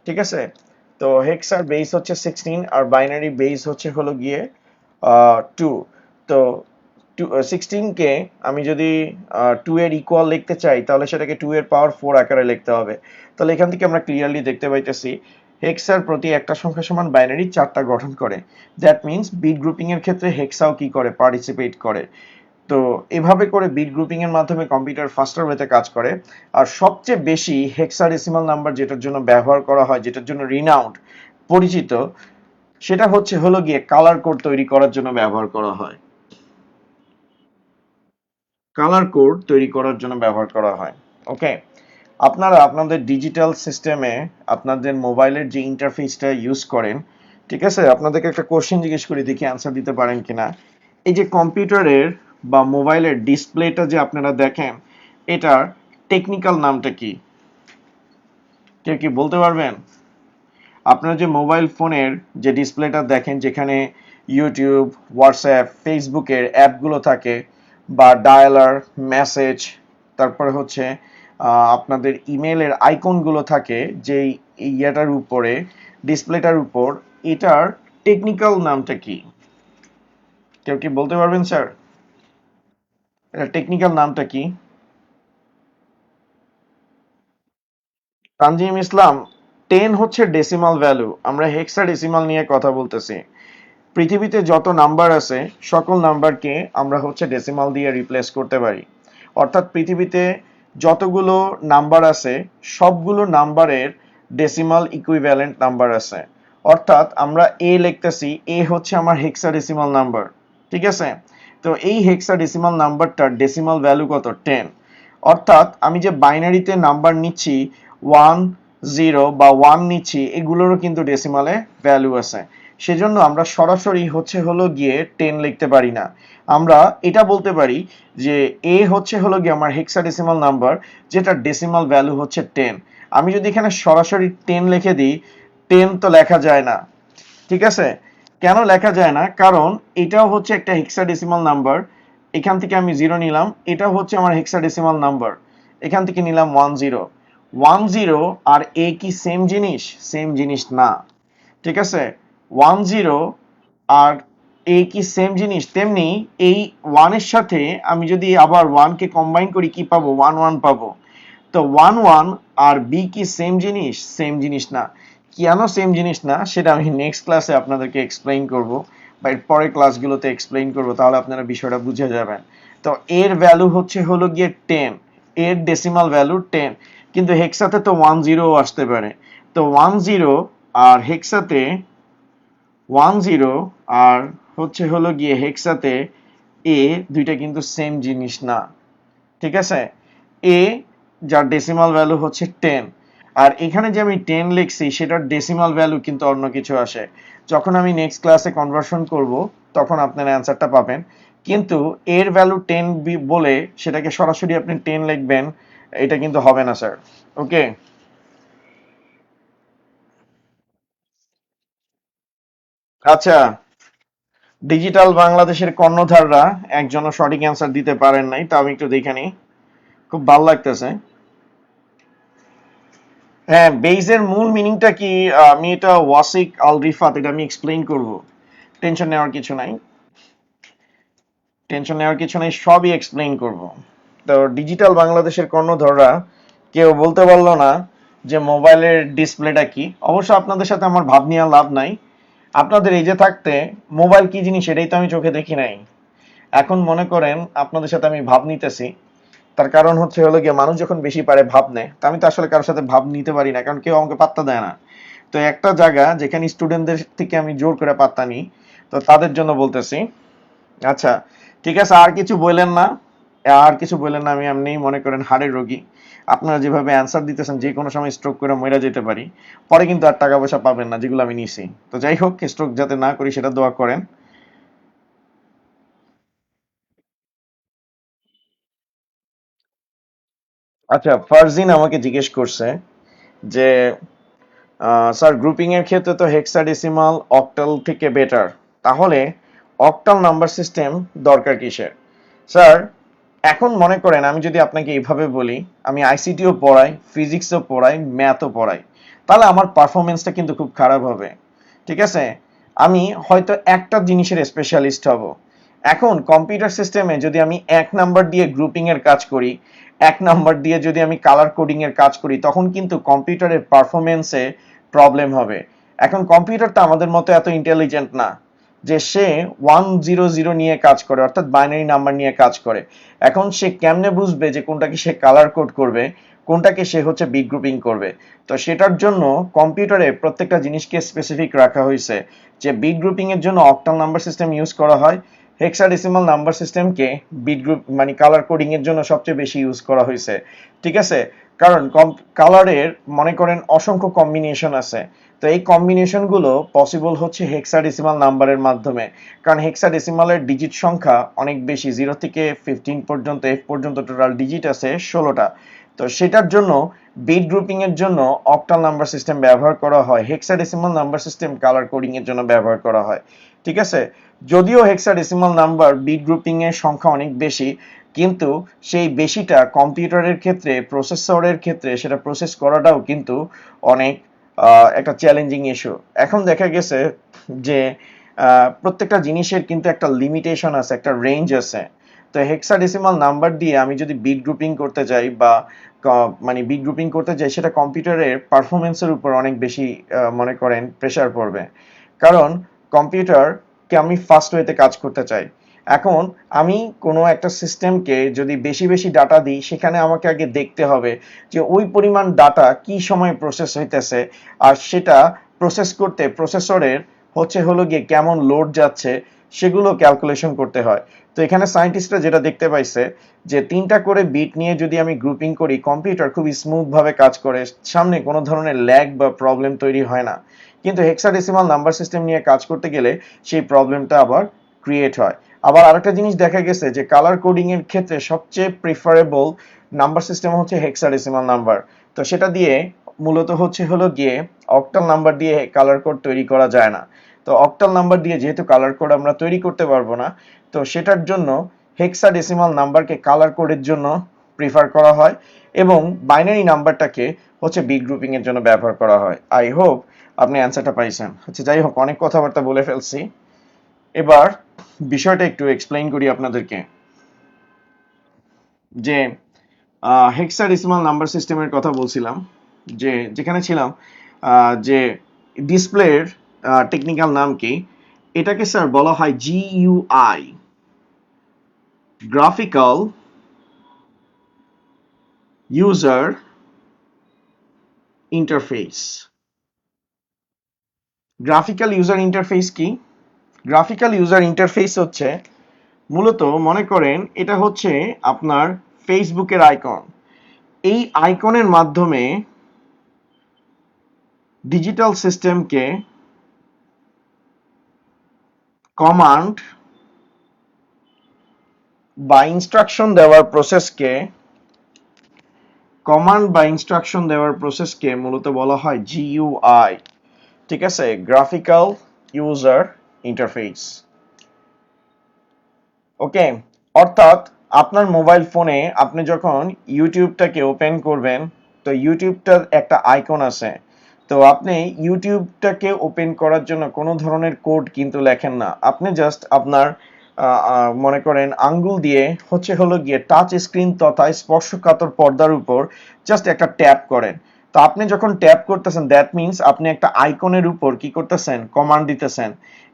ঠিক আছে? তো হেক্সার বেস হচ্ছে 16 আর বাইনারি বেস হলো গিয়ে 2। তো 16 কে আমি যদি 2 এর ইকুয়াল লিখতে চাই তাহলে সেটাকে 2 এর পাওয়ার 4 আকারে লিখতে হবে। তাহলে এখান থেকে আমরা ক্লিয়ারলি দেখতে পাইতেছি হেক্সার প্রতি একটা সংখ্যা সমান বাইনারি 4টা গঠন করে। দ্যাট মিন্স বিট গ্রুপিং এর ক্ষেত্রে হেক্সাও কি করে? পার্টিসিপেট করে। তো এভাবে করে বিট গ্রুপিং এর মাধ্যমে কম্পিউটার ফাস্টার ওয়েতে কাজ করে। আর সবচেয়ে বেশি হেক্সাডেসিমাল নাম্বার যেটার জন্য ব্যবহার করা হয়, যেটার জন্য রিনাউন্ড, পরিচিত, সেটা হলো গিয়ে কালার কোড তৈরি করার জন্য ব্যবহার করা হয়। কালার কোড তৈরি করার জন্য ব্যবহার করা হয়। ওকে, আপনারা আপনাদের ডিজিটাল সিস্টেমে আপনাদের মোবাইলের যে ইন্টারফেসটা ইউজ করেন, ঠিক আছে, আপনাদেরকে একটা কোশ্চেন জিজ্ঞেস করি, দেখি অ্যান্সার দিতে পারেন কিনা। এই যে কম্পিউটারের বা মোবাইলের ডিসপ্লেটা যে আপনারা দেখেন, এটার টেকনিক্যাল নামটা কি? কেউ কি বলতে পারবেন? আপনারা যে মোবাইল ফোনের যে ডিসপ্লেটা দেখেন, যেখানে ইউটিউব, হোয়াটসঅ্যাপ, ফেসবুকের অ্যাপগুলো থাকে, বা ডায়ালার, মেসেজ, তারপরে হচ্ছে আপনাদের ইমেলের আইকনগুলো থাকে, যেই ইয়াটার উপরে, ডিসপ্লেটার উপর, এটার টেকনিক্যাল নামটা কি? কেউ কি বলতে পারবেন স্যার? এটা টেকনিক্যাল নামটা কি? তানজিম ইসলাম, 10 হচ্ছে ডেসিমাল ভ্যালু, আমরা হেক্সাডেসিমাল নিয়ে কথা বলতেছি। পৃথিবীতে যত নাম্বার আছে সকল নাম্বারকে আমরা ডেসিমাল দিয়ে রিপ্লেস করতে পারি। অর্থাৎ পৃথিবীতে যতগুলো নাম্বার আছে সবগুলো নাম্বারের ডেসিমাল ইকুইভ্যালেন্ট নাম্বার আছে। অর্থাৎ আমরা এ লিখতেছি, এ হচ্ছে আমার হেক্সাডেসিমাল নাম্বার। ঠিক আছে? তো এই হেক্সাডেসিমাল নাম্বারটার ডেসিমাল ভ্যালু কত? 10। অর্থাৎ আমি যে বাইনারিতে নাম্বার নিচ্ছি 1, 0 বা 1 নিচ্ছি, এগুলোরও কিন্তু ডেসিমালে ভ্যালু আছে। সেজন্য আমরা সরাসরি হচ্ছে হলো গিয়ে 10 লিখতে পারি না। আমরা এটা বলতে পারি যে এ হচ্ছে হলো গিয়ে আমার হেক্সাডেসিমাল নাম্বার, যেটা ডেসিমাল ভ্যালু হচ্ছে 10। আমি যদি এখানে সরাসরি 10 লিখে দিই, 10 তো লেখা যায় না, ঠিক আছে? কেন লেখা যায় না? কারণ এটাও হচ্ছে একটা হেক্সাডেসিমাল নাম্বার। এখান থেকে আমি 0 নিলাম, এটাও হচ্ছে আমার হেক্সাডেসিমাল নাম্বার, এখান থেকে নিলাম 10। 10 আর এ কি সেম জিনিস? সেম জিনিস না, ঠিক আছে? 10 আর এ কি সেম জিনিস? তেমনি এই 1 এর সাথে আমি যদি আবার 1 কে কম্বাইন করি, কি পাবো? 1 1 পাবো। তো 1 1 আর বি কি সেম জিনিস? সেম জিনিস না। কেন সেম জিনিস না সেটা আমি নেক্সট ক্লাসে আপনাদেরকে এক্সপ্লেইন করব, বা এর পরের ক্লাসগুলোতে এক্সপ্লেইন করব, তাহলে আপনারা বিষয়টা বুঝে যাবেন। তো এর ভ্যালু হচ্ছে হলো গিয়ে 10, এর ডেসিমাল ভ্যালু 10, কিন্তু হেক্সাতে তো 10 আসতে পারে। তো 10 আর হেক্সাতে 10 আর হচ্ছে হলো গিয়ে হেক্সাতে এ, দুইটা কিন্তু সেম জিনিস না, ঠিক আছে? এ যার ডেসিমাল ভ্যালু হচ্ছে 10, আর এখানে যে আমি 10 লিখছি সেটার ডেসিমাল ভ্যালু কিন্তু অন্য কিছু আসে। যখন আমি নেক্সট ক্লাসে কনভার্সন করব তখন আপনারা অ্যান্সারটা পাবেন। কিন্তু এর ভ্যালু 10 বলে সেটাকে সরাসরি আপনি 10 লিখবেন, এটা কিন্তু হবে না স্যার। ওকে, আচ্ছা, ডিজিটাল বাংলাদেশের কর্ণধাররা একজনও সঠিক অ্যান্সার দিতে পারেন নাই, তা আমি একটু দেখে নিই। খুব ভালো লাগতেছে। হ্যাঁ, বেইজের মূল মিনিংটা কি? আমি এটা ওয়াসিক আল রিফাত, এটা আমি এক্সপ্লেইন করব। টেনশন নেওয়ার কিছু নাই, টেনশন নেওয়ার কিছু নাই, সবই এক্সপ্লেইন করব। তো ডিজিটাল বাংলাদেশের কর্ণধাররা কেউ বলতে পারলো না যে মোবাইলের ডিসপ্লেটা কি। অবশ্য আপনাদের সাথে আমার ভাব নেওয়ার লাভ নাই। আপনাদের এই যে থাকতে মোবাইল কি জিনিস এটাই তো আমি চোখে দেখি নাই। এখন মনে করেন আপনাদের সাথে আমি ভাব নিতেছি, তার কারণ হচ্ছে হলো গিয়ে মানুষ যখন বেশি পারে ভাব নেয়, তা আমি তো আসলে কারোর সাথে ভাব নিতে পারি না, কারণ কেউ আমাকে পাত্তা দেয় না। তো একটা জায়গা যেখানে স্টুডেন্টদের থেকে আমি জোর করে পাত্তা নিই, তো তাদের জন্য বলতেছি। আচ্ছা, ঠিক আছে, আর কিছু বললেন না, আর কিছু বললেন না, আমি এমনিই মনে করেন হাড়ের রোগী। আপনারা যেভাবে অ্যান্সার দিতেছেন যে কোনো সময় স্ট্রোক করে মরে যেতে পারি, পরে কিন্তু আর টাকা পয়সা পাবেন না যেগুলো আমি নিছি। তো যাই হোক, স্ট্রোক যাতে না করি সেটা দোয়া করেন। আচ্ছা, ফারজিন আমাকে জিজ্ঞেস করছে যে স্যার, গ্রুপিং এর ক্ষেত্রে তো হেক্সাডেসিমাল অক্টাল থেকে বেটার, তাহলে অক্টাল নাম্বার সিস্টেম দরকার কিসের? স্যার, এখন মনে করেন আমি যদি আপনাকে এইভাবে বলি, আমি আইসিটিও পড়াই, ফিজিক্সও পড়াই, ম্যাথও পড়াই, তাহলে আমার পারফরমেন্সটা কিন্তু খুব খারাপ হবে, ঠিক আছে? আমি হয়তো একটা জিনিসের স্পেশালিস্ট হব। এখন কম্পিউটার সিস্টেমে যদি আমি 1 নাম্বার দিয়ে গ্রুপিং এর কাজ করি, 1 নাম্বার দিয়ে যদি আমি কালার কোডিং এর কাজ করি, তখন কিন্তু কম্পিউটারের পারফরমেন্সে প্রবলেম হবে। এখন কম্পিউটারটা আমাদের মতো এত ইন্টেলিজেন্ট না যে সে 100 নিয়ে কাজ করে, অর্থাৎ বাইনারি নাম্বার নিয়ে কাজ করে। এখন সে কেমনে বুঝবে যে কোনটাকে সে কালার কোড করবে, কোনটাকে সে হচ্ছে বিট গ্রুপিং করবে? তো সেটার জন্য কম্পিউটারে প্রত্যেকটা জিনিসকে স্পেসিফিক রাখা হয়েছে, যে বিট গ্রুপিং এর জন্য অক্টাল নাম্বার সিস্টেম ইউজ করা হয়, হেক্সাডেসিমাল নাম্বার সিস্টেমকে বিট গ্রুপ মানে কালার কোডিং এর জন্য সবচেয়ে বেশি ইউজ করা হয়েছে, ঠিক আছে? কারণ কালারের মনে করেন অসংখ্য কম্বিনেশন আছে। তো এই কম্বিনেশন গুলো পসিবল হচ্ছে হেক্সাডেসিমাল নাম্বারের মাধ্যমে, কারণ হেক্সাডেসিমালের ডিজিট সংখ্যা অনেক বেশি, 0 থেকে 15 পর্যন্ত, এফ পর্যন্ত টোটাল ডিজিট আছে 16টা। তো সেটার জন্য বিট গ্রুপিং এর জন্য অক্টাল নাম্বার সিস্টেম ব্যবহার করা হয়, hexadecimal number system colour coding এর জন্য ব্যবহার করা হয়, ঠিক আছে? যদিও হেক্সাডেসিমাল নাম্বার বিট গ্রুপিং এর সংখ্যা অনেক বেশি, কিন্তু সেই বেশিটা কম্পিউটারের ক্ষেত্রে, প্রসেসরের ক্ষেত্রে সেটা প্রসেস করাটাও কিন্তু অনেক একটা চ্যালেঞ্জিং ইস্যু। এখন দেখা গেছে যে প্রত্যেকটা জিনিসের কিন্তু একটা লিমিটেশন আছে, একটা রেঞ্জ আছে। তো হেক্সাডেসিমাল নাম্বার দিয়ে আমি যদি বিট গ্রুপিং করতে যাই বা মানে বিট গ্রুপিং করতে যাই, সেটা কম্পিউটারের পারফরমেন্সের উপর অনেক বেশি মনে করেন প্রেসার পড়বে। কারণ কম্পিউটারকে আমি ফাস্ট ওয়েতে কাজ করতে চাই। এখন আমি কোনো একটা সিস্টেমকে যদি বেশি বেশি ডাটা দিই, সেখানে আমাকে আগে দেখতে হবে যে ওই পরিমাণ ডাটা কি সময় প্রসেস হইতেছে, আর সেটা প্রসেস করতে প্রসেসরের হচ্ছে হলো গিয়ে কেমন লোড যাচ্ছে, সেগুলো ক্যালকুলেশন করতে হয়। তো এখানে সায়েন্টিস্টরা যেটা দেখতে পাইছে যে 3টা করে বিট নিয়ে যদি আমি গ্রুপিং করি, কম্পিউটার খুব স্মুথ ভাবে কাজ করে, সামনে কোনো ধরনের ল্যাগ বা প্রবলেম তৈরি হয় না। কিন্তু হেক্সাডেসিমাল নাম্বার সিস্টেম নিয়ে কাজ করতে গেলে সেই প্রবলেমটা আবার ক্রিয়েট হয়। আবার আরেকটা জিনিস দেখা গেছে যে কালার কোডিং এর ক্ষেত্রে সবচেয়ে প্রিফারেবল নাম্বার সিস্টেম হচ্ছে হেক্সাডেসিমাল নাম্বার। তো সেটা দিয়ে মূলত হলো গিয়ে অক্টাল নাম্বার দিয়ে কালার কোড তৈরি করা যায় না। তো অক্টাল নাম্বার দিয়ে যেহেতু কালার কোড আমরা তৈরি করতে পারবো না, তো সেটার জন্য হেক্সাডেসিমাল নাম্বারকে কালার কোডের জন্য প্রিফার করা হয় এবং বাইনারি নাম্বারটাকে হচ্ছে বিট গ্রুপিং এর জন্য ব্যবহার করা হয়। আই হোপ আপনি অ্যান্সারটা পাইছেন। আচ্ছা, যাই হোক, অনেক কথাবার্তা বলে ফেলছি, এবার বিষয়টা একটু এক্সপ্লেইন করি আপনাদেরকে। যে হেক্সাডেসিমাল নাম্বার সিস্টেমের কথা বলছিলাম, যে যেখানে ছিলাম যে ডিসপ্লের টেকনিক্যাল নাম কি, এটাকে স্যার বলা হয় GUI, graphical user interface. Graphical user interface কি? গ্রাফিক্যাল ইউজার ইন্টারফেস হচ্ছে মূলত, মনে করেন এটা হচ্ছে আপনার ফেসবুকের আইকন। এই আইকনের মাধ্যমে ডিজিটাল সিস্টেমকে কমান্ড বা ইনস্ট্রাকশন দেওয়ার প্রসেসকে মূলত বলা হয় জিইউআই। ঠিক আছে, গ্রাফিক্যাল ইউজার ইন্টারফেস। ওকে, অর্থাৎ আপনার মোবাইল ফোনে আপনি যখন ইউটিউবটাকে ওপেন করবেন, তো ইউটিউবটার একটা আইকন আছে। তো আপনি ইউটিউবটাকে ওপেন করার জন্য কোনো ধরনের কোড কিন্তু লেখেন না, আপনি জাস্ট আপনার মনে করেন আঙ্গুল দিয়ে হলো গিয়ে টাচ স্ক্রিন তথা স্পর্শকাতর পর্দার উপর জাস্ট একটা ট্যাপ করেন। তো আপনি যখন ট্যাপ করতেছেন, দ্যাট মিনস আপনি একটা আইকনের উপর কি করতেছেন, কমান্ড দিতেছেন।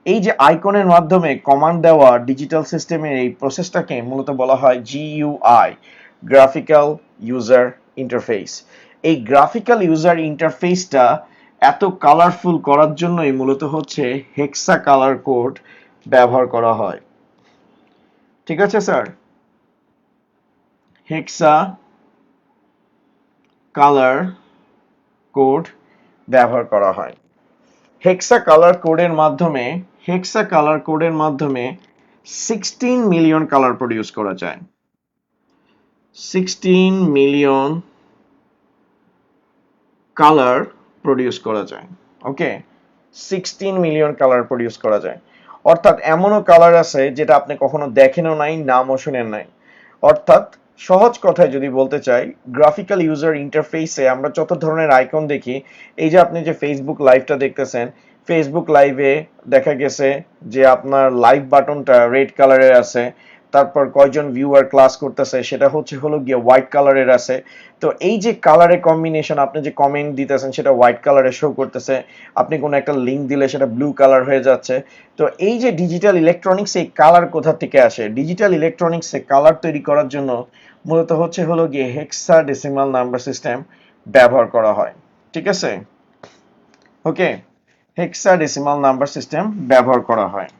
এই যে আইকনের মাধ্যমে কমান্ড দেওয়া ডিজিটাল সিস্টেমের এই প্রসেসটাকে মূলত বলা হয় জিইউআই, গ্রাফিক্যাল ইউজার ইন্টারফেস। এই গ্রাফিক্যাল ইউজার ইন্টারফেসটা এত কালারফুল করার জন্যই মূলত হচ্ছে হেক্সা কালার কোড ব্যবহার করা হয়। ঠিক আছে স্যার, হেক্সা কালার কোড ব্যবহার করা হয়। হেক্সা কালার কোডের মাধ্যমে 16 মিলিয়ন কালার প্রডিউস করা যায়। 16 মিলিয়ন কালার প্রডিউস করা যায়। ওকে, 16 মিলিয়ন কালার প্রডিউস করা যায়। অর্থাৎ এমনও কালার আছে যেটা আপনি কখনো দেখেনও নাই, নামও শুনেন নাই। অর্থাৎ সহজ কথায় যদি বলতে চাই, গ্রাফিক্যাল ইউজার ইন্টারফেসে আমরা যত ধরনের আইকন দেখি, এই যে আপনি যে ফেসবুক লাইভটা দেখতেছেন, ফেসবুক লাইভে দেখা গেছে যে আপনার লাইভ বাটনটা রেড কালারের আছে, তারপর কয়জন ভিউয়ার ক্লাস করতেছে সেটা হলো গিয়ে হোয়াইট কালারের আছে। তো এই যে কালারের কম্বিনেশন, আপনি যে কমেন্ট দিতেছেন সেটা হোয়াইট কালারে শো করতেছে, আপনি কোনো একটা লিংক দিলে সেটা ব্লু কালার হয়ে যাচ্ছে। তো এই যে ডিজিটাল ইলেকট্রনিক্স, এই কালার কোথা থেকে আসে? ডিজিটাল ইলেকট্রনিক্সে কালার তৈরি করার জন্য মূলত হলো গিয়ে হেক্সাডেসিমাল নাম্বার সিস্টেম ব্যবহার করা হয়। ঠিক আছে, ওকে, হেক্সাডেসিমাল নাম্বার সিস্টেম ব্যবহার করা হয়।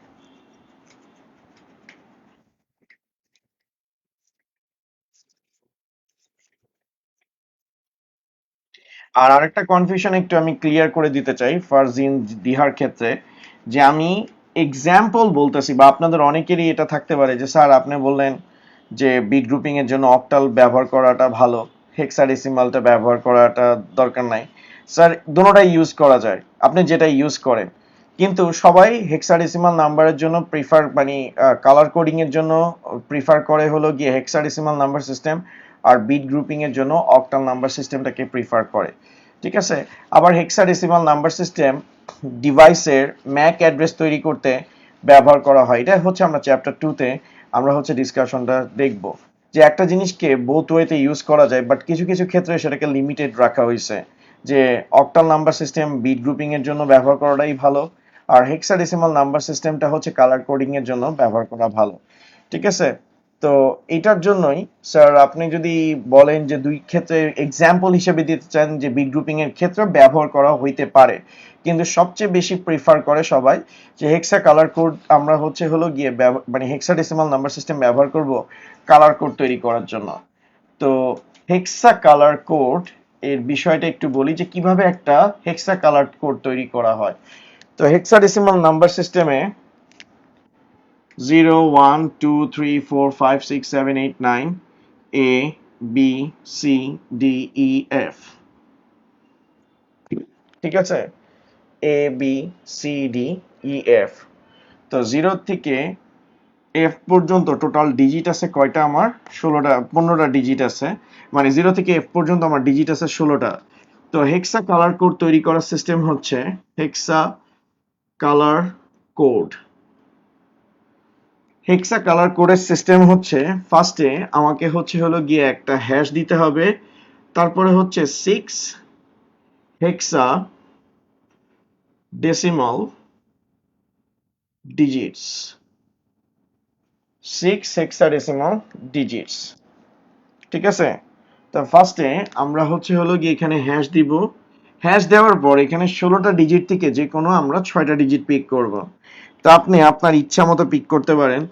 আর আরেকটা কনফিউশন একটু আমি ক্লিয়ার করে দিতে চাই ফারজিন দিহার ক্ষেত্রে, যে আমি এক্সাম্পল বলতেছি, বা আপনাদের অনেকেরই এটা থাকতে পারে যে স্যার আপনি বললেন যে বিট গ্রুপিং এর জন্য অক্টাল ব্যবহার করাটা ভালো, হেক্সাডেসিমালটা ব্যবহার করাটা দরকার নাই। স্যার দুটোটাই ইউজ করা যায়, আপনি যেটা ইউজ করেন, কিন্তু সবাই হেক্সাডেসিমাল নাম্বারের জন্য প্রিফার, মানে কালার কোডিং এর জন্য প্রিফার করে হলো গিয়ে হেক্সাডেসিমাল নাম্বার সিস্টেম, আর বিট গ্রুপিং এর জন্য অক্টাল নাম্বার সিস্টেমটাকে প্রিফার করে। ঠিক আছে, আবার হেক্সাডেসিমাল নাম্বার সিস্টেম ডিভাইসের ম্যাক অ্যাড্রেস তৈরি করতে ব্যবহার করা হয়। এটা হচ্ছে আমরা চ্যাপ্টার 2 তে আমরা ডিসকাশনটা দেখব, যে একটা জিনিসকে বোথ ওয়েতে ইউজ করা যায়, বাট কিছু কিছু ক্ষেত্রে সেটাকে লিমিটেড রাখা হয়েছে, যে octal number system bit grouping এর জন্য ব্যবহার করাটাই ভালো, আর হেক্সাডেসিমাল নাম্বার সিস্টেমটা হচ্ছে কালার কোডিং এর জন্য ব্যবহার করা ভালো। ঠিক আছে, তো এটার জন্যই স্যার আপনি যদি বলেন যে দুই ক্ষেত্রে এক্সাম্পল হিসেবে দিতে চান যে বিট গ্রুপিং এর ক্ষেত্রে ব্যবহার করা হইতে পারে, কিন্তু সবচেয়ে বেশি প্রিফার করে সবাই যে হেক্সা কালার কোড আমরা হচ্ছে হলো গিয়ে মানে হেক্সাডেসিমাল নাম্বার সিস্টেম ব্যবহার করব কালার কোড তৈরি করার জন্য। তো হেক্সা কালার কোড এর বিষয়টা একটু বলি যে কিভাবে একটা হেক্সা কালার কোড তৈরি করা হয়। তো হেক্সাডেসিমাল নাম্বার সিস্টেমে 0 1 2 3 4 5 6 7 8 9 A B C D E F, ঠিক আছে? A B C D E F। তো 0 থেকে F পর্যন্ত টোটাল ডিজিট আছে কয়টা? আমার 16টা 15টা ডিজিট আছে, মানে 0 থেকে F পর্যন্ত আমার ডিজিট আছে 16টা। তো হেক্সা কালার কোড তৈরি করার সিস্টেম হচ্ছে হেক্সা কালার কোড। হেক্সা কালার কোডের সিস্টেম হচ্ছে ফার্স্টে আমাকে হচ্ছে হলো গিয়ে একটা হ্যাশ দিতে হবে, তারপরে হচ্ছে 6 হেক্সা ডেসিমাল ডিজিটস, 6 হেক্সাডেসিমাল ডিজিটস, ঠিক আছে? তো ফার্স্টে আমরা হচ্ছে হলো গিয়ে এখানে হ্যাশ দিব। হ্যাশ দেওয়ার পর এখানে 16টা ডিজিট থেকে যে কোনো আমরা 6টা ডিজিট পিক করব। তো আপনি আপনার ইচ্ছা মতো পিক করতে পারেন,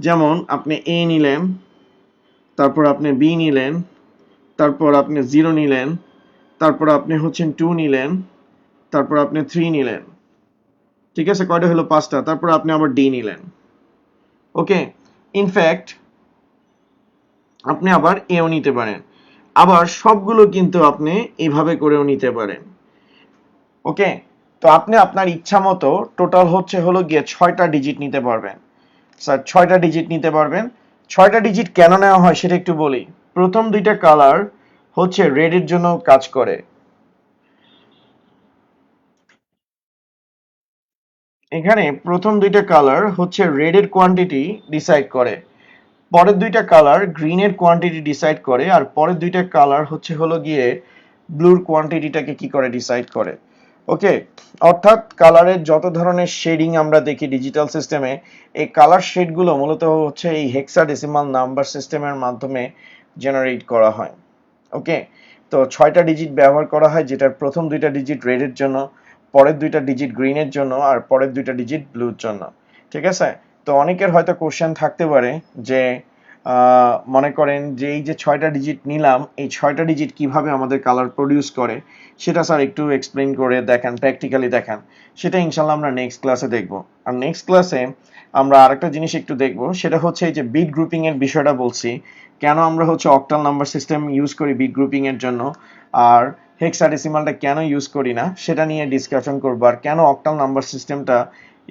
যেমন আপনি এ নিলেন, তারপর আপনি বি নিলেন, তারপর আপনি 0 নিলেন, তারপর আপনি হচ্ছেন 2 নিলেন, তারপর আপনি 3 নিলেন, ঠিক আছে? কয়টা হলো? 5টা। তারপর আপনি আবার ডি নিলেন, ওকে? ইনফ্যাক্ট আপনি আবার এও নিতে পারেন, আবার সবগুলো কিন্তু আপনি এইভাবে করেও নিতে পারেন, ওকে? তো আপনি আপনার ইচ্ছা মতো টোটাল হচ্ছে হলো গিয়ে 6টা ডিজিট নিতে পারবেন। স্যার 6টা ডিজিট নিতে পারবেন। 6টা ডিজিট কেন নেওয়া হয় সেটা একটু বলি। প্রথম দুইটা কালার হচ্ছে রেডের জন্য কাজ করে। এখানে প্রথম দুইটা কালার হচ্ছে রেডের কোয়ান্টিটি ডিসাইড করে, পরের দুইটা কালার গ্রিনের কোয়ান্টিটি ডিসাইড করে, আর পরের দুইটা কালার হচ্ছে হলো গিয়ে ব্লুর কোয়ান্টিটিটাকে কি করে ডিসাইড করে, ওকে? অর্থাৎ কালারের যত ধরনের শেডিং আমরা দেখি ডিজিটাল সিস্টেমে, এই কালার শেডগুলো মূলত হচ্ছে এই হেক্সাডেসিমাল নাম্বার সিস্টেমের মাধ্যমে জেনারেট করা হয়, ওকে? তো 6টা ডিজিট ব্যবহার করা হয়, যেটার প্রথম দুইটা ডিজিট রেডের জন্য, পরের দুইটা ডিজিট গ্রিনের জন্য, আর পরের দুইটা ডিজিট ব্লুর জন্য, ঠিক আছে? তো অনেকের হয়তো কোশ্চেন থাকতে পারে যে মনে করেন যে এই যে 6টা ডিজিট নিলাম, এই 6টা ডিজিট কিভাবে আমাদের কালার প্রডিউস করে সেটা স্যার একটু এক্সপ্লেইন করে দেখান, প্র্যাকটিক্যালি দেখান। সেটা ইনশাল্লাহ আমরা নেক্সট ক্লাসে দেখব। আর নেক্সট ক্লাসে আমরা আরেকটা জিনিস একটু দেখব, সেটা হচ্ছে এই যে বিট গ্রুপিং এর বিষয়টা বলছি, কেন আমরা হচ্ছে অক্টাল নাম্বার সিস্টেম ইউজ করি বিট গ্রুপিং এর জন্য, আর হেক্সাডেসিমালটা কেন ইউজ করি না সেটা নিয়ে ডিসকাশন করবো, আর কেন অক্টাল নাম্বার সিস্টেমটা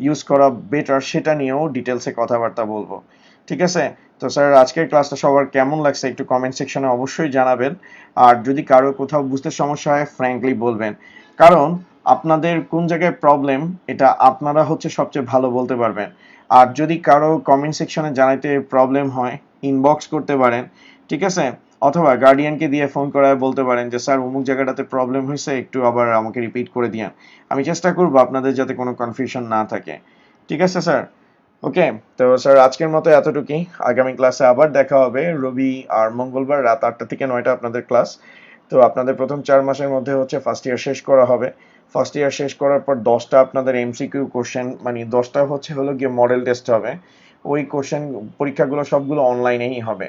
ইউজ করা বেটার সেটা নিয়েও ডিটেলসে কথাবার্তা বলবো, ঠিক আছে? তো স্যার আজকের ক্লাসটা সবার কেমন লাগছে একটু কমেন্ট সেকশনে অবশ্যই জানাবেন। আর যদি কারো কোথাও বুঝতে সমস্যা হয় ফ্র্যাঙ্কলি বলবেন, কারণ আপনাদের কোন জায়গায় প্রবলেম এটা আপনারা হচ্ছে সবচেয়ে ভালো বলতে পারবেন। আর যদি কারো কমেন্ট সেকশনে জানাইতে প্রবলেম হয় ইনবক্স করতে পারেন, ঠিক আছে? অথবা গার্ডিয়ানকে দিয়ে ফোন করায় বলতে পারেন যে স্যার অমুক জায়গাটাতে প্রবলেম হয়েছে, একটু আবার আমাকে রিপিট করে দিন। আমি চেষ্টা করবো আপনাদের যাতে কোনো কনফিউশন না থাকে, ঠিক আছে স্যার? ওকে। তো স্যার আজকের মতো এতটুকুই, আগামী ক্লাসে আবার দেখা হবে রবি আর মঙ্গলবার রাত 8টা থেকে 9টা আপনাদের ক্লাস। তো আপনাদের প্রথম 4 মাসের মধ্যে হচ্ছে ফার্স্ট ইয়ার শেষ করা হবে। ফার্স্ট ইয়ার শেষ করার পর 10টা আপনাদের এমসিকিউ কোশ্চেন, মানে 10টা হচ্ছে হলো গিয়ে মডেল টেস্ট হবে। ওই কোশ্চেন পরীক্ষাগুলো সবগুলো অনলাইনেই হবে,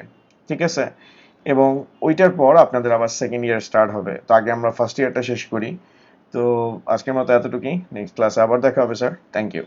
ঠিক আছে? এবং ওইটার পর আপনাদের আবার সেকেন্ড ইয়ার স্টার্ট হবে। তো আগে আমরা ফার্স্ট ইয়ারটা শেষ করি। তো আজকের মতো এতটুকুই, নেক্সট ক্লাসে আবার দেখা হবে স্যার, থ্যাংক ইউ।